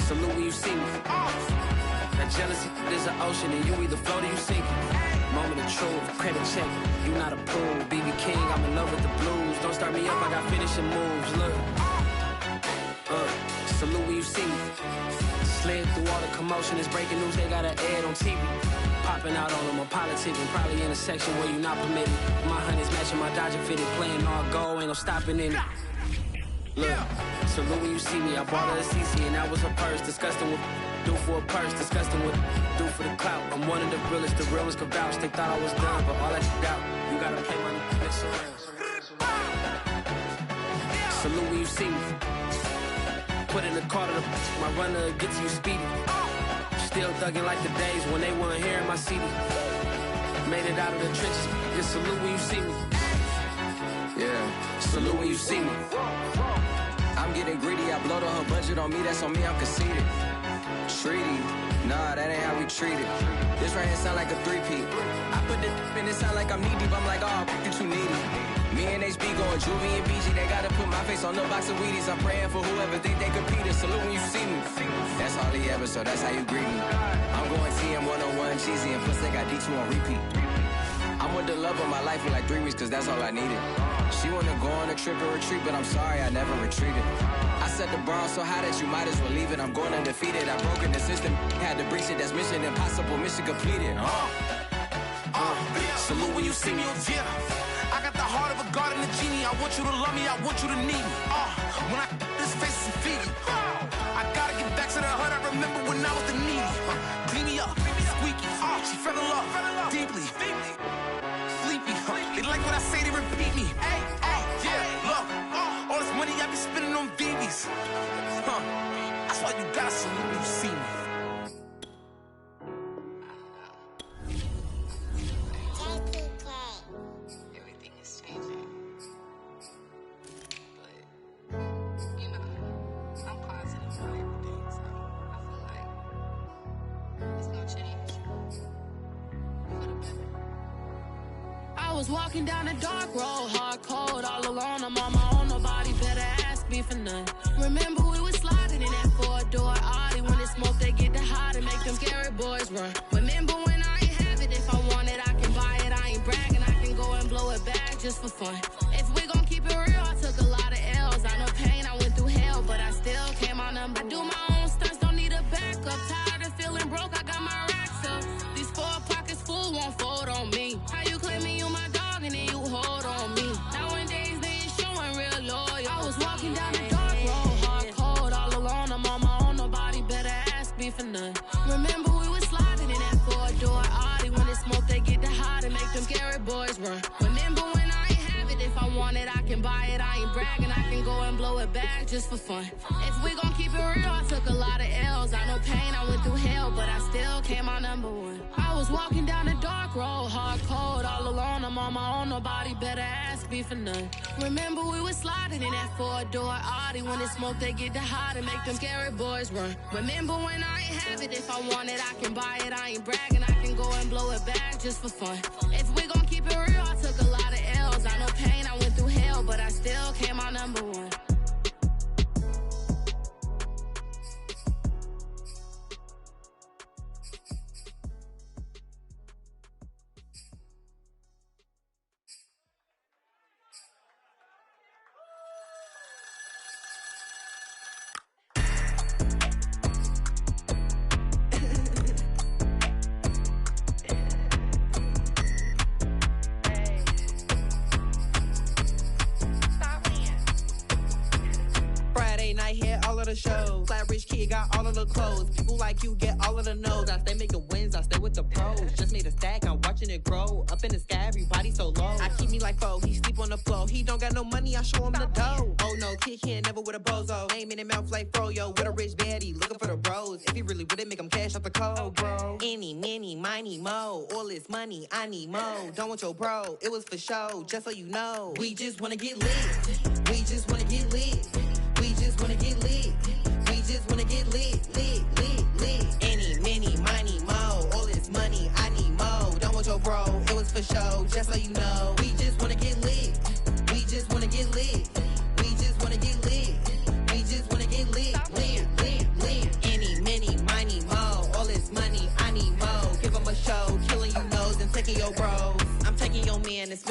Salute when you see me. That jealousy is an ocean, and you either float or you sink it. Moment of truth, credit check. You not a pool, BB King. I'm in love with the blues. Don't start me up, I got finishing moves. Look, salute when you see me. Slid through all the commotion, it's breaking news. They got an ad on TV. Popping out on them, I'm politicking. Probably in a section where you not permitted. My honey's matching my Dodger fitted, playing all gold, ain't no stopping in it. Look, salute when you see me. I bought her a CC and that was her purse. Disgusting with do for a purse. Disgusting with do for the clout. I'm one of the realest could vouch. They thought I was done, but all that doubt. You gotta play my next around. Salute when you see me. Put in the car to my runner gets you speedy. Still thugging like the days when they weren't here in my CD. Made it out of the trenches. Just salute when you see me. Yeah, salute when you see me. I'm getting greedy, I blowed on her budget on me, that's on me, I'm conceited. Treaty, nah, that ain't how we treat it. This right here sound like a three-peat. I put the in it sound like I'm knee deep, I'm like, oh, you too needy. Me and HB going Juvie and BG, they gotta put my face on the box of Wheaties. I'm praying for whoever think they compete. Salute when you see me. That's hardly ever, so that's how you greet me. I'm going TM 101 cheesy, and plus they got D2 on repeat. I'm with the love of my life for like 3 weeks, cause that's all I needed. She wanna go on a trip or retreat, but I'm sorry, I never retreated. I set the bar so high that you might as well leave it. I'm going undefeated, I've broken the system. Had to breach it, that's mission impossible, mission completed. Salute when you see me, yeah. I got the heart of a god and a genie. I want you to love me, I want you to need me. When I this face is feedy. I gotta get back to the hood, I remember when I was the needy. Clean me up, squeaky. She fell in love, deeply. Sleepy, they like what I say, they repeat me. Yeah, look, all this money I be spending on BBs. That's why you gotta salute when you see me. I was walking down a dark road, hard cold, all alone. I'm on my own, nobody better ask me for none. Remember we was sliding in that 4-door Audi. When it's smoke, they get the hot and make them scary boys run. Remember when I ain't have it, if I want it, I can buy it. I ain't bragging, I can go and blow it back just for fun. If we gon' keep it real, I took a lot of L's. I know pain, I went through hell, but I still came on them. I do my own stunts, don't need a backup. Tired of feeling broke, I got my racks up. These 4 pockets full won't fold on me. How you claiming you my dog and then you hold on me? Nowadays they ain't showing real loyal. I was walking down the dark road, hard cold, all alone. I'm on my own, nobody better ask me for none. Remember we was sliding in that 4-door Audi. When it's smoke, they get the hot and make them scary boys run. Remember when I ain't have it, if I want it, I can buy it. I ain't bragging, I can go and blow it back just for fun. If we gon' keep it real, I took a lot of L's. I know pain, I went through hell, but I still came out number one. I was walking down a dark road, hard cold, all alone. I'm on my own, nobody better ask me for none. Remember we was sliding in that 4-door Audi. When it's smoke, they get the hot and make them scary boys run. Remember when I ain't have it, if I want it, I can buy it. I ain't bragging, I can go and blow it back just for fun. If we gon' keep it real, I took a lot of L's. I know pain, I went through hell, but I still came out number one. Shows. Flat rich kid got all of the clothes. People like you get all of the no's. I stay making wins, I stay with the pros. Just made a stack, I'm watching it grow. Up in the sky, everybody so low. I keep me like foe, he sleep on the floor. He don't got no money, I show him the dough. Oh no, kid can't never with a bozo. Name in the mouth like froyo. With a rich baddie, looking for the bros. If he really would it make him cash off the code, bro. Any, many, miny, mo. All this money, I need mo. Don't want your bro, it was for show. Just so you know, we just wanna get lit. We just wanna get lit. We just wanna get lit. We just wanna get lit, lit, lit, lit. Any, many, miny, mo. All this money, I need mo. Don't want your bro, it was for show, just so you know. We just wanna get lit. We just wanna get lit. We just wanna get lit. We just wanna get lit, lit, lit, lit. Any,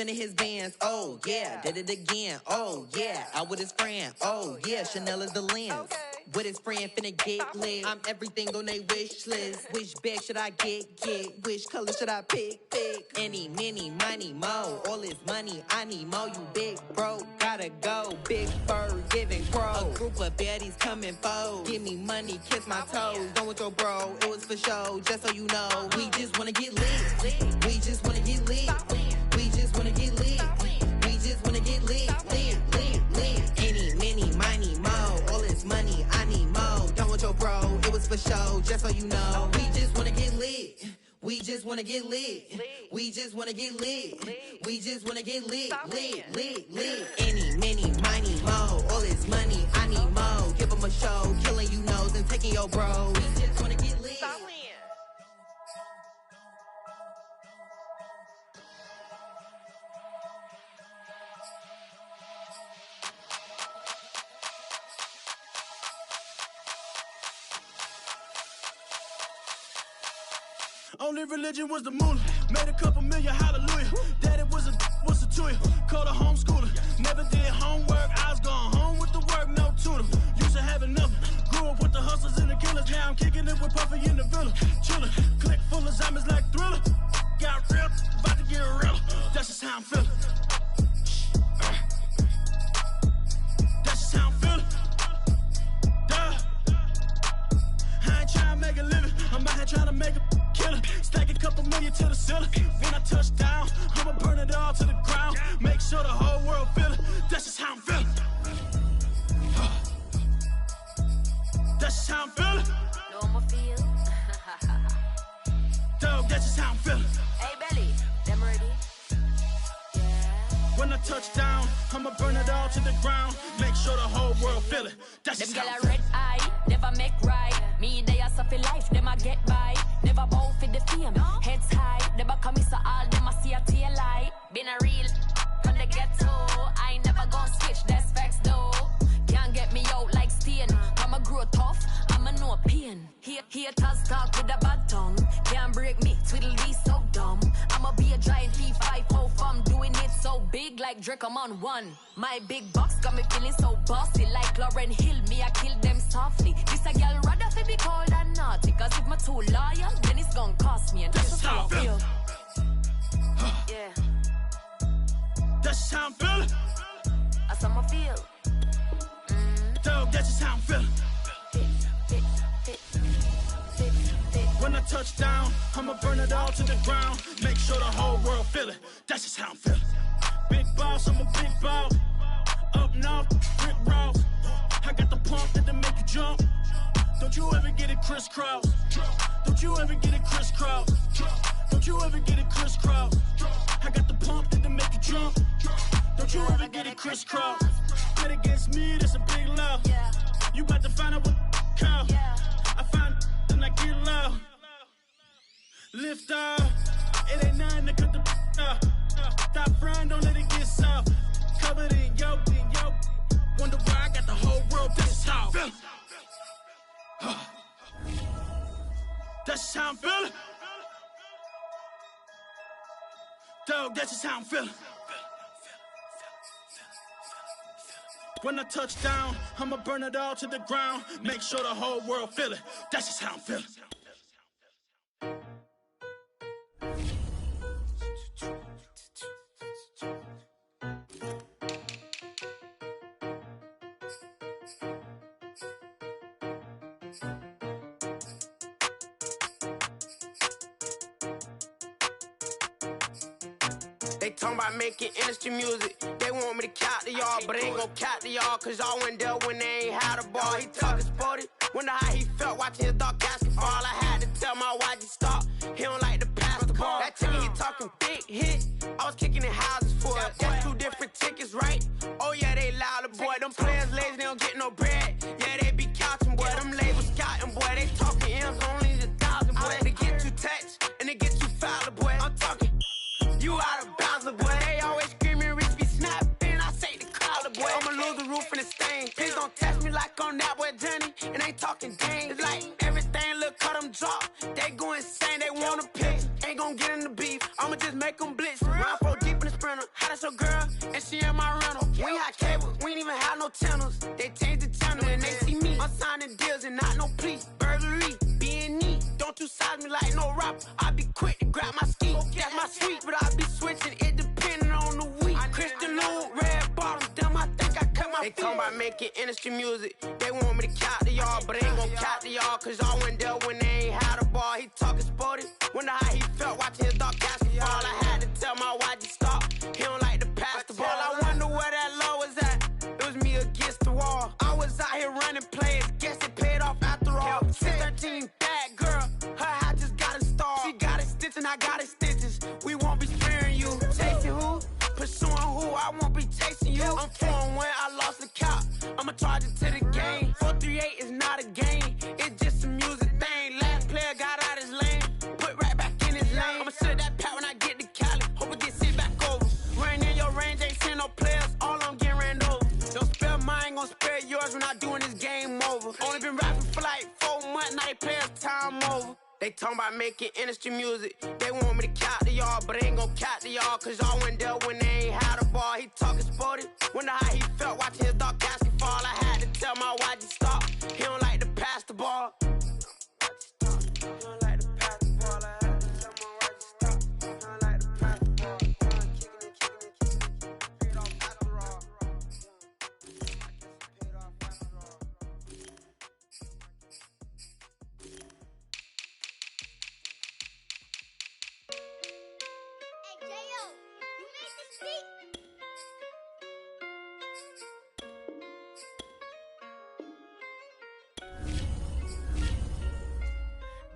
spinning his bands. Oh yeah, did it again. Oh yeah, out with his friend. Oh yeah, Chanel is the lens. With his friend finna get lit. I'm everything on they wish list. Which bag should I get? Which color should I pick? Any, mini, money, mo. All this money, I need mo. You big bro, gotta go. Big fur, giving crow. A group of baddies coming foes. Give me money, kiss my toes. Don't with your bro, it was for show. Just so you know, we just wanna get lit. We just wanna get lit. We just wanna get lit. We just wanna get lit. Any, mini, money, mo. All this money, I need mo. Don't want your bro, it was for show. Just so you know, we just wanna get lit. We just wanna get lit. We just wanna get lit. We just wanna get lit. Any, mini, money, mo. All this money, I need mo. Give them a show, killing you nose and taking your bro. We just wanna get lit. Only religion was the moolah. Made a couple million, hallelujah. Daddy was a to you. Called a homeschooler. Never did homework. I was going home with the work, no tutor. Used to have enough. Grew up with the hustlers and the killers. Now I'm kicking it with Puffy in the villa. Chillin'. Click full of zombies like Thriller. Got real, about to get real. That's just how I'm feeling. That's just how I'm feeling. Duh. I ain't trying to make a living. I'm out here trying to make a killer. Stack a couple million to the ceiling. When I touch down, I'ma burn it all to the ground. Make sure the whole world feel it. That's just how I'm feeling. That's just how I'm feeling. No, I'ma feel. Dog, that's just how I'm feeling. Hey, Belly, them ready? When I touch down, I'ma burn it all to the ground. Make sure the whole world feel it. That's Them just gyal how a I'm feeling. red eye, never make right. Me, they are suffer life, them a get by. Never bow for the fame, heads high. Never come so all them a see a tail light. Been a real from the ghetto. I ain't never gon' switch, that's facts though. Can't get me out like stain. I'ma grow tough, I'ma know pain. Haters talk with a bad tongue. Can't break me, twiddle these so dumb. I'ma be a giant P5 from doing it so big like Drake, I'm on one. My big box got me feeling so bossy like Lauren Hill. Me, I kill them softly. This a girl rather fi be cold than naughty. Cause if my too loyal, then it's gon' cost me. And that's just how I feel. Yeah. That's just how I'm feeling. That's how I feel. Dog, that's just how I'm feeling. When I touch down, I'ma burn it all to the ground. Make sure the whole world feel it. That's just how I'm feeling. Big boss, I'm a big boss. Up north, brick ross. I got the pump that'll make you jump. Don't you ever get it crisscross. Don't you ever get it crisscross. Don't you ever get it crisscross. I got the pump that'll make you jump. Don't you ever get it crisscross. Bet against me, that's a big law. You about to find out what call. I find then I get low. Lift off, it ain't nothing to cut the off. Stop frying, don't let it get soft. Covered in yolk. Wonder why I got the whole world this how I'm feeling. That's just how I'm feeling. Dog, that's just how I'm feeling. When I touch down, I'ma burn it all to the ground. Make sure the whole world feel it. That's just how I'm feeling. They talking about making industry music. They want me to count to y'all, but I ain't gon' count to y'all, cause y'all went there when they ain't had a ball. He talking sporty, wonder how he felt watching his dog basketball. I had to tell my YG stop, he don't like to pass the ball. That chicken, he talking big hit, I was kicking in houses for it. That's two different tickets, right? Oh yeah, they louder, boy. Them players lazy, they don't get no bread. Yeah, they be couching, boy. Them labels scouting, boy. They talking M's, only the 1,000, boy. They get too touched, and they get too foul, boy. I'm talking, you out of bounds, boy. They always screaming, Rich be snapping. I say the collar, boy. I'ma lose the roof and the stain. Please don't test me like on that boy Johnny. And ain't talking dang. It's like everything look cut them drop. They go insane, they want a pick. Ain't gon' get in the beef. I'ma just make them blitz. Round 4 deep in the sprint. rental. How that's your girl, and she in my rental. We ain't had cable, we ain't even have no channels. They changed the channel and they see me. I'm signing deals and not no plea. Burglary, B&E. Don't you size me like no rapper. I be quick to grab my ski. That's my sweet, but I be switching it depending on the week. Christian Lou, red bottoms, damn, I think I cut my feet. They talking about making industry music. They want me to count to y'all, but ain't gon' count to y'all, cause y'all went there when they ain't had a ball. He talking sporty. Wonder how he felt watching his dog basketball. I had to tell my YG stop. He don't like to pass the ball. I wonder where that low was at. It was me against the wall. I was out here running plays. Guess it paid off after all. 613, bad girl. Her hat just got a star. She got it stitched and I got it stitches. We won't be sparing you. Chasing who? Pursuing who? I won't be chasing you. I'm 4-1, I lost the count. I'ma charge it to the game. 438 is not a game. It's just a music thing. Last player got out his lane. Put right back in his lane. I'ma sit that pat when I get to Cali. Hope it get sent back over. Running in your range, ain't send no players. All I'm getting ran over. Don't spare mine, gon' spare yours when I doing this game over. Only been rapping for like 4 months, now they play us time over. They talking about making industry music. They want me to count to y'all, but ain't gon' count to y'all, cause y'all went there when they ain't had a ball. He talking sporty. Wonder how he felt watching his dog basketball. I had to tell my YG stop. He don't like to pass the ball. He don't like to pass the ball. I had to tell my YG stop. He don't like to pass the ball. Kicking it. Paid off after all. Paid off after all. Hey, J.O., you made this beat?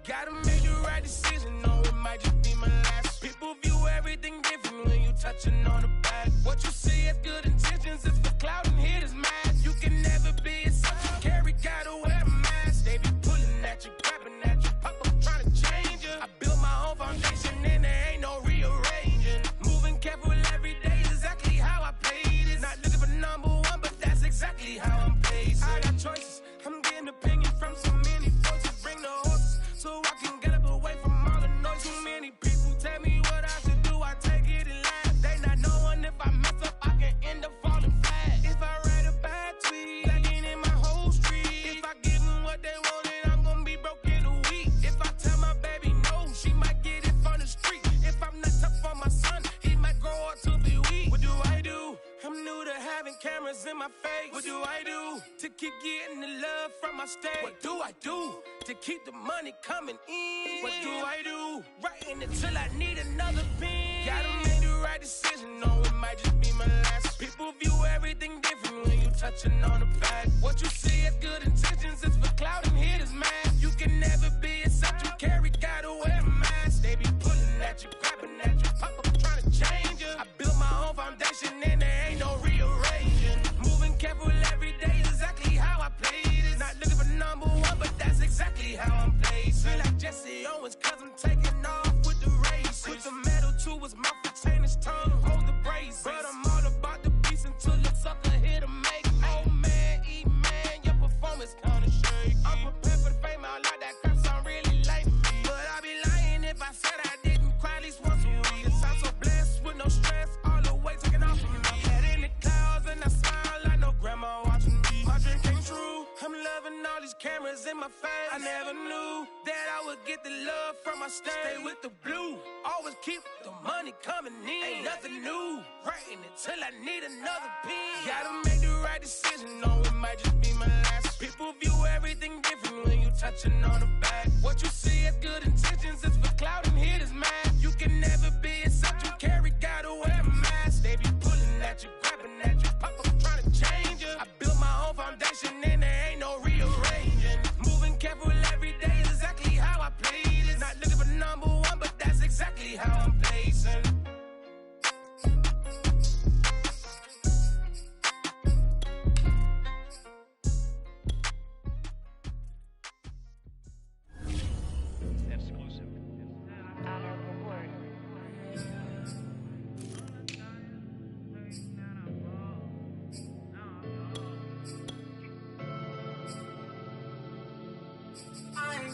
Gotta make the right decision, no, it might just be my last. People view everything different when you touching on the back. What you see as good intentions is for clout and hit is mad. You can never be a subject, carry, gotta wear a mask. They be pulling at you, grabbing at you, pop up trying to change you. I built my own foundation and there ain't no rearranging. Moving careful every day is exactly how I play this. Not looking for number one, but that's exactly how I'm pacing. I got choices, I'm getting opinion from so many voices. Bring the horses so I can get up away from all the noise. Too many people tell me what I should do, I take it and laugh. They not knowing if I mess up, I can end up falling flat. If I write a bad tweet, lagging in my whole street. If I give them what they wanted, I'm gonna be broke in a week. If I tell my baby no, she might get it from the street. If I'm not tough on my son, he might grow up to be weak. What do I do? I'm new to having cameras in my face. What do I do to keep getting the love from my state? What do I do to keep the money coming in? What do I do? Writing until I need another pen. Gotta make the right decision, no, it might just be my last. People view everything different when you touching on the back. What you see as good intentions is for clout and hit is mad. You can never be a subject, carry, gotta wear a mask. They be pulling at you, grabbing at you, pop up trying to change you. I built my own foundation and there ain't no rearranging. Moving careful every day is exactly how I play this. Not looking for number one, but that's exactly how I'm placed. Feel like Jesse Owens, cause I'm taking off with the race. Put the metal to his mouth, retain his tongue, hold the brace. But I'm all about the beats until the sucker hit a make. Oh man, man, your performance kinda shaky. I'm prepared for the fame, I like that crap, so I'm really late. But I'd be lying if I said I didn't cry at least once a week. Cause I'm so blessed with no stress, all the weight taken off of me. Head in the clouds and I smile like no grandma watching me. My dream came true, I'm loving all these cameras in my face. I never knew that I would get the love from my state. Stay with the blue, always keep the money coming in. Ain't nothing new, writing until I need another pen. Gotta make the right decision, no, it might just be my last. People view everything different when you touching on the back. What you see as good intentions is for clout and hit is mad. You can never be a subject, carry, gotta wear a mask. They be pulling at you, grabbing at you, pop up trying to change you. I built my own foundation and there ain't no rearranging. Moving careful every day is exactly how I play this. Not looking for number one, but that's exactly how I'm placing.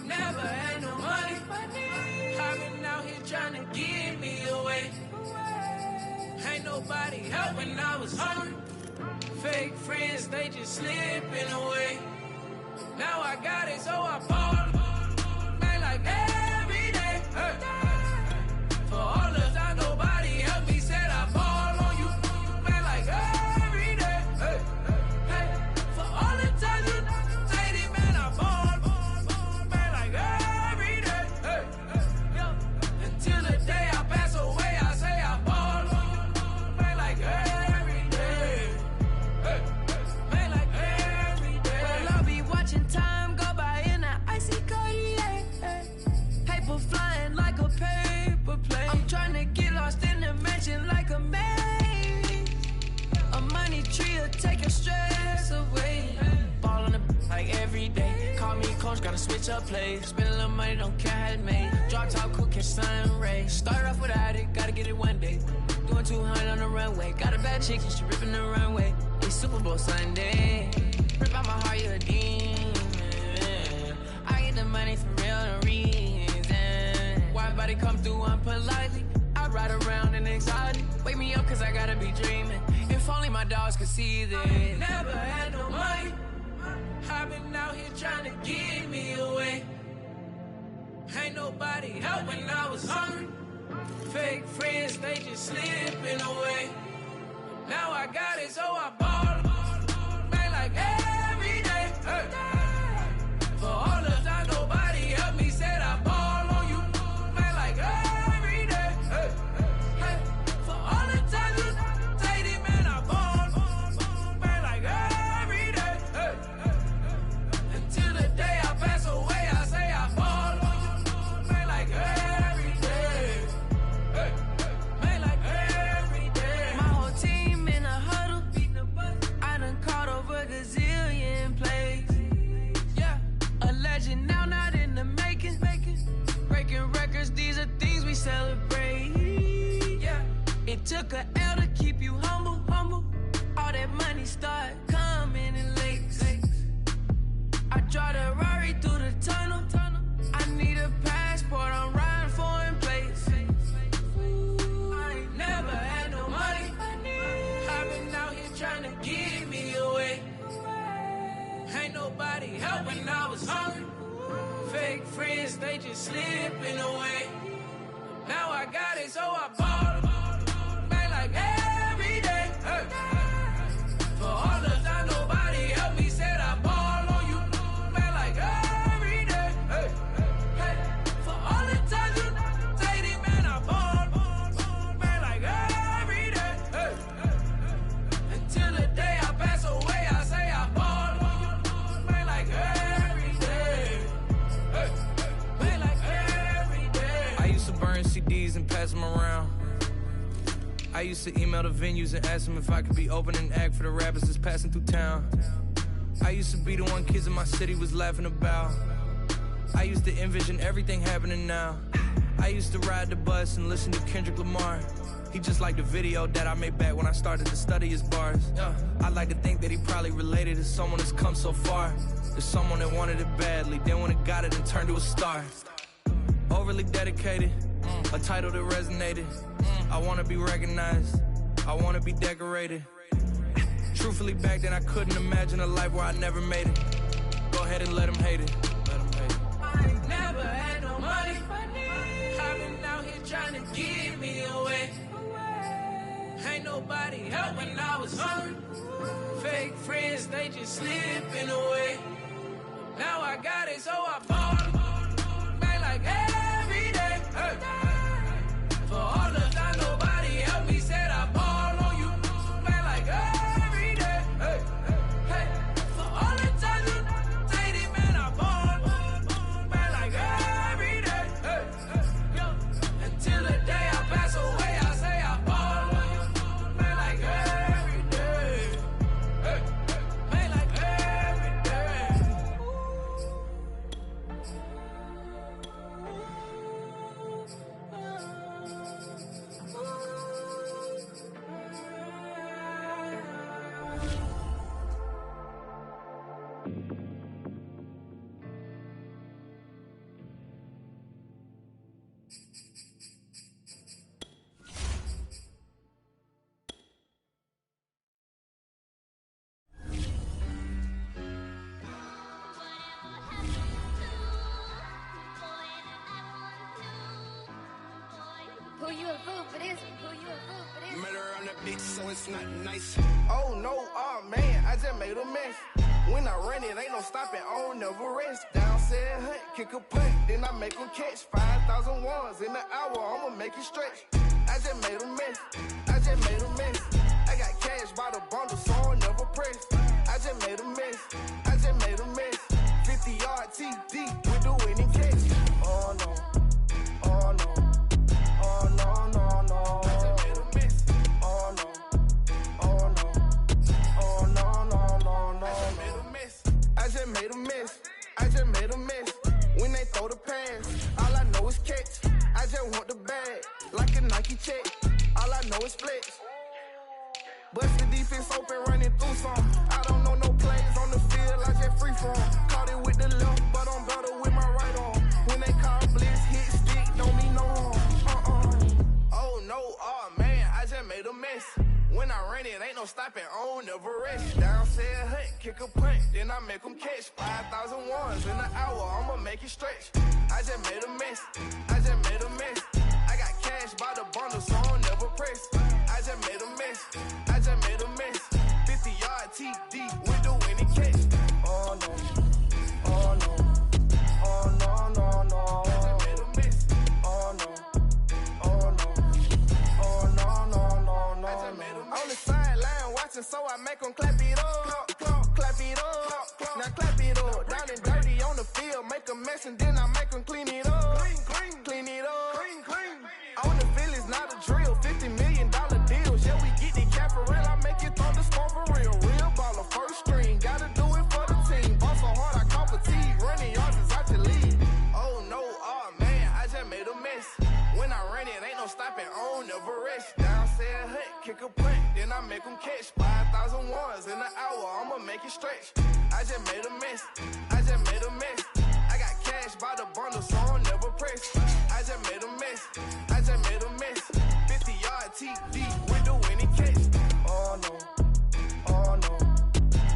Never had no money, I've been out here trying to give me away. Ain't no nobody help when I was hungry. Fake friends, they just slipping away. Now I got it, so I ball. Man, like every day. Hey. For all the time nobody helped me, said I ball on you. Man, like every day. Hey. Hey. For all the times you say it, man, I ball. Man, like every day. Hey. Hey. Until the day I pass away, I say I ball on you. Man, like every day. Hey. Man, like every day. Well, I'll be watching time go by in an icy Cartier. Paper flying like a paper plane. I'm trying to get lost in the mansion like a maze. A money tree will take your stress away. Ball on the like every day. Call me coach, gotta switch up plays. Spend a little money, don't care how it made. Drop top, cool, catch sun rays. Start off without it, gotta get it one day. Doing 200 on the runway. Got a bad chick, she ripping the runway. It's Super Bowl Sunday. Rip out my heart, you a demon. I get the money for real, no reason. Why everybody come through unpolitely? I ride around in exotic. Wake me up cause I gotta be dreaming. If only my dogs could see this. Never had no money. I've been out here trying to get me away. Ain't nobody help when I was hungry. Fake friends, they just slipping away. Now I got it, so I ball. Man, like every day. Hey. For all the time nobody helped me, said I ball on you. Man, like every day. Hey. Hey. For all the time you say it, man, I ball. Man, like every day. Hey. Until the day I pass away, I say I ball on you. Man, like every day. Hey. Man, like every day. My whole team in a huddle. I done caught over a gazillion plays. Yeah, a legend now, not in the making. Breaking records, these are things we celebrate. Yeah, it took a L to keep you humble. All that money start coming in lakes. I drive the Rari through the tunnel. I need a passport, I'm riding foreign plates. I ain't never had no money. I've been out here trying to get me away. Ain't nobody help when I was hungry. Fake friends, they just slipping away. Now I got it, so I ball. Man, like every day. Hey. For all the time nobody helped me, said I ball on you. Man, like every day. Hey. Hey. For all the time you say it, man, I ball. Man, like every day. Hey. Until the day I pass away, I say I ball on you. Man, like every day. Hey. Man, like every day. I used to burn CDs and pass them around. I used to email the venues and ask them if I could be open and act for the rappers that's passing through town. I used to be the one kids in my city was laughing about. I used to envision everything happening now. I used to ride the bus and listen to Kendrick Lamar. He just like the video that I made back when I started to study his bars. I like to think that he probably related to someone that's come so far. There's someone that wanted it badly, then when it got it and turned to a star. Overly dedicated, a title that resonated. I wanna be recognized, I wanna be decorated. Truthfully, back then I couldn't imagine a life where I never made it. Go ahead and let them hate it. I ain't never had no money. I've been out here trying to get me away. Ain't nobody help when I was hungry. Fake friends, they just slipping away. Now I got it, so I ball. Man, like every day. Hey. For all the time nobody helped me, said I ball on you. Man, like every day. Hey. Hey. For all the time you say it, man, I ball. Man, like every day. Hey. Until the day I pass away, I say I ball on you. Man, like every day. Hey. Man, like every day. you a fool for this one? Who you a fool for this one? Murder on the bitch, so it's not nice. Oh no, oh man, I just made a mess. When I run it, ain't no stopping, I don't never rest. Down said hunt, kick a punt, then I make them catch 5,000 ones in the hour, I'ma make it stretch. I just made a mess, I just made a mess. I got cash by the bundle, so I'll never press. I just made a mess, I just made a mess. 50-yard TD with the winning catch. Oh no, oh no, oh no, no, no. I just made a mess, oh no, oh no, oh no, no, no, no. I just made a mess, I just made a mess, I just made a mess. When they throw the pass, all I know is catch. I just want the bag, like a Nike check. All I know is flex. Bust the defense open, running through some. I don't know no plays on the field, I just free from. Caught it with the left, but I'm better with my right arm. When they call blitz, hit stick, don't mean no harm. Oh no, oh man, I just made a mess. When I run it, ain't no stopping, I don't never rest. Down said hunt, kick a punt, then I make them catch 5,000 ones in the hour, I'ma make it stretch. I just made a mess, I just made a mess. I got cash by the bundle, so I'll never press. I just made a mess, I just made a mess. 50-yard TD with the winning catch. Oh no, oh no, oh no, no, no. I just made a mess. Oh no, oh no, oh no, no, no, no. I just made a mess. On the sideline watching, so I make them clap it up, clap it up. Now clap it up. Down and dirty on the field, make a mess and then I make them clean it up, clean it up. On the field is not a drill, $50 million deals. Yeah, we get the cap for real, I make it thunderstorm for real. Real baller, first string, gotta do it for the team. Ball so hard, I call fatigue, running yards is out your league. Oh no, oh man, I just made a mess. When I run it, ain't no stopping, I don't never rest. Down said hunt, kick a punt, then I make them catch 5,000 ones in the hour, I'ma make it stretch. I just made a mess, I just made a mess. I got cash by the bundle, so I'll never press. I just made a mess, I just made a mess. 50-yard TD with the winning catch. Oh no, oh no,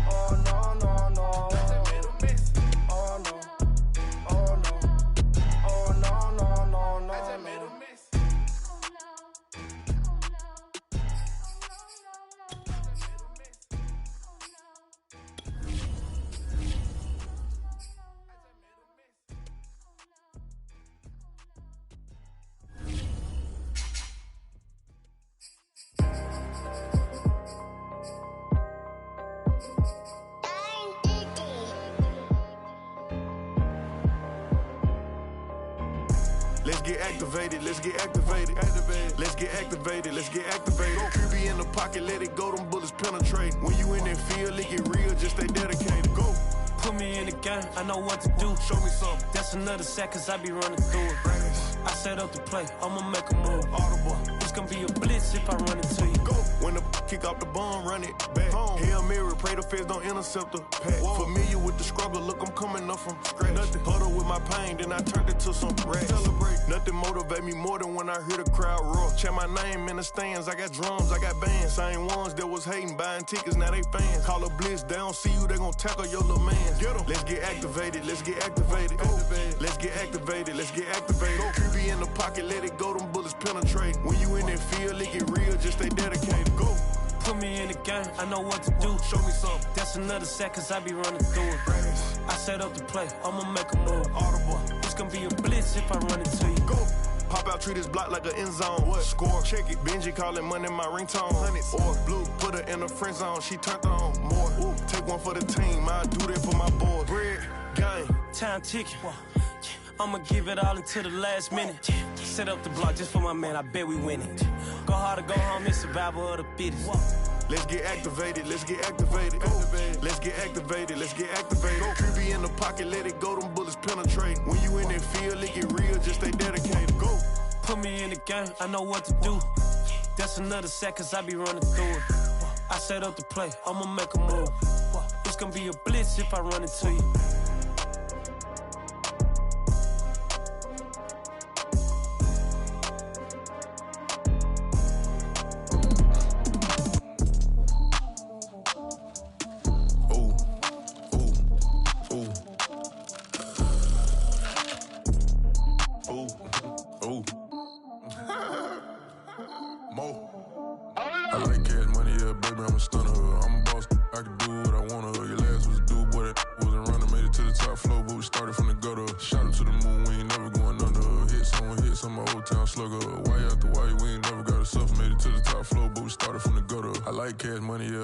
oh no, no, no. I just made a mess. Oh no, oh no, oh no, no, no, no. I just made a mess. Let's get activated, let's get activated. Let's get activated, let's get activated. QB in the pocket, let it go, them bullets penetrate. When you in that field, it get real, just stay dedicated. Go. Put me in the game, I know what to do. Show me something. That's another sack, cause I be running through it. I set up the play, I'ma make a move. Audible. It's gonna be a blitz if I run into you. Go. When the kick off the bomb, run it back home. Hail Mary, pray the feds don't intercept the pack. Familiar with the struggle, look, I'm coming up from scratch. Nothing huddle with my pain, then I turned it to some rats. Celebrate. Nothing motivate me more than when I hear the crowd roar. Check my name in the stands, I got drums, I got bands. Same ones that was hating, buying tickets, now they fans. Call a blitz, they don't see you, they gon' tackle your little man. Get 'em. Let's get activated, let's get activated. Go. Let's get activated, let's get activated. Go. QB in the pocket, let it go, them bullets penetrate. When you in that field, it get real, just stay dedicated. Go. Put me in the game, I know what to do. Show me something. That's another sack, cause I be running through it. I set up the play, I'ma make a move. Audible. It's gonna be a blitz if I run into you. Go. Pop out, treat this block like an end zone. What? Score, check it. Benji calling money my ringtone. Hundreds. Or blue, put her in the friend zone. She turned on more. Ooh. Take one for the team, I do that for my boys. Bread, game. Time ticking. I'ma give it all until the last minute. Set up the block just for my man, I bet we win it. Go hard or go home, it's survival of the fittest. Let's get activated, let's get activated. Go. Let's get activated, let's get activated. Go. QB in the pocket, let it go, them bullets penetrate. When you in that field, it get real, just stay dedicated. Go. Put me in the game, I know what to do. That's another sack, cause I be running through it. I set up the play, I'ma make a move. It's gonna be a blitz if I run into you.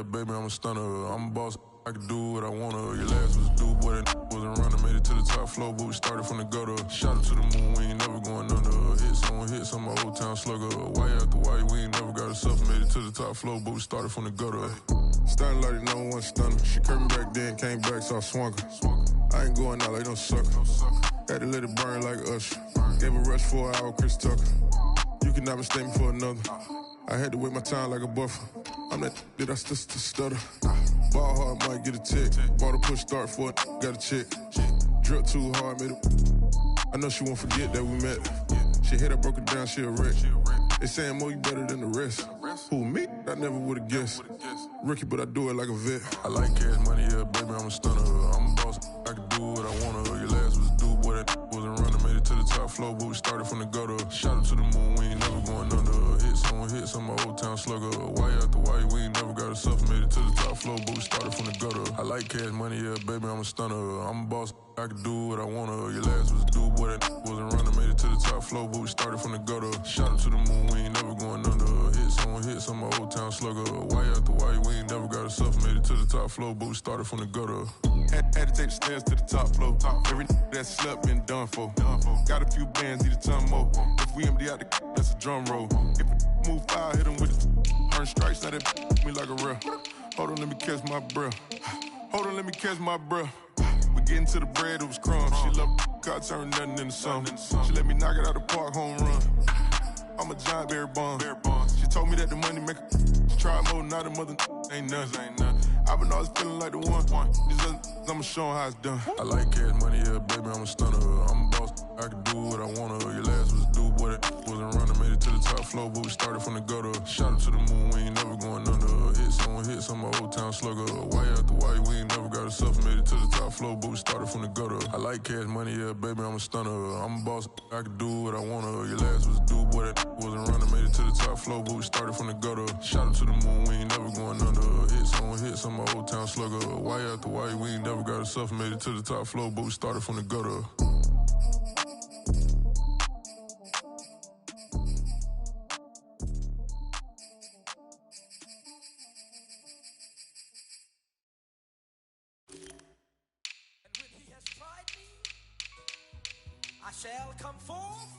yeah, baby, I'm a stunner. I'm a boss, I can do what I wanna. Your last was a dude, boy, that wasn't running. Made it to the top floor, but we started from the gutter. Shot up to the moon, we ain't never going under. Hit some my old town slugger. Why after why, we ain't never got us up. Made it to the top floor, but we started from the gutter. Starting like the number one stunner. She curved me back then, came back, so I swung her. I ain't going out like no sucker. Had to let it burn like Usher. Gave a rush for an hour, Chris Tucker. You cannot mistake me for another. I had to wait my time like a buffer. I'm that I still stutter. Ball hard, might get a tick. Bought a push start for it, got a chick. Drip too hard, made it. I know she won't forget that we met. She hit, I broke it down, she a wreck. They saying, Mo, you better than the rest. Who, me? I never would've guessed. Rookie, but I do it like a vet. I like cash money, yeah, baby, I'm a stunner. I'm a boss, I can do what I wanna. Your last was a dude, boy, that wasn't running. Made it to the top floor, but we started from the gutter. Shot up to the moon, we ain't never going under. Hit some my old town slugger. Why after why, we ain't never got us up. Made it to the top floor, but we started from the gutter. I like cash money, yeah, baby, I'm a stunner. I'm a boss, I can do what I wanna. Your last was a dude, boy, that wasn't running. Made it to the top floor, but we started from the gutter. Shot up to the moon, we ain't never going under. Hit some my old town slugger. Why after why, we ain't never got us up. Made it to the top floor, but we started from the gutter. Had to take the stairs to the top floor. Every that slept been done for. Got a few bands, need a ton more. If we empty out the that's a drum roll. If we move fire, hit them with it. Earn stripes, now that me like a real. Hold on, let me catch my breath. Hold on, let me catch my breath. We getting to the bread, it was crumbs. She love God turn nothing into something. She let me knock it out the park, home run. I'm a giant berry bomb. She told me that the money make her try more, not a mother ain't nothing. I've been always feeling like the one. I'ma show 'em how it's done. I like cash money, yeah, baby, I'm a stunner. I'm a boss, I can do what I wanna. Your last was a dude, boy, that wasn't running. Made it to the top floor, but we started from the gutter. Shot up to the moon, we ain't never going under. Hit some my old town slugger. Why after why, we ain't never got us up. Made it to the top floor, but we started from the gutter. I like cash money, yeah, baby, I'm a stunner. I'm a boss, I can do what I wanna. Your last was a dude, boy, that wasn't running. Made it to the top floor, but we started from the gutter. Shot up to the moon, we ain't never going under. Hit some my old town slugger. Why after why, we ain't never got us up. Made it to the top floor, but we started from the gutter. I shall come forth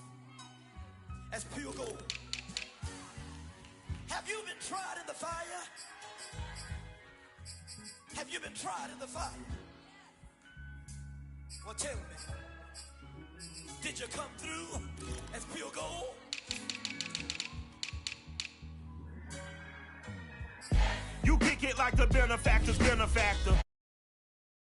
as pure gold. Have you been tried in the fire? Have you been tried in the fire? Well, tell me, did you come through as pure gold? You kick it like the benefactor's benefactor.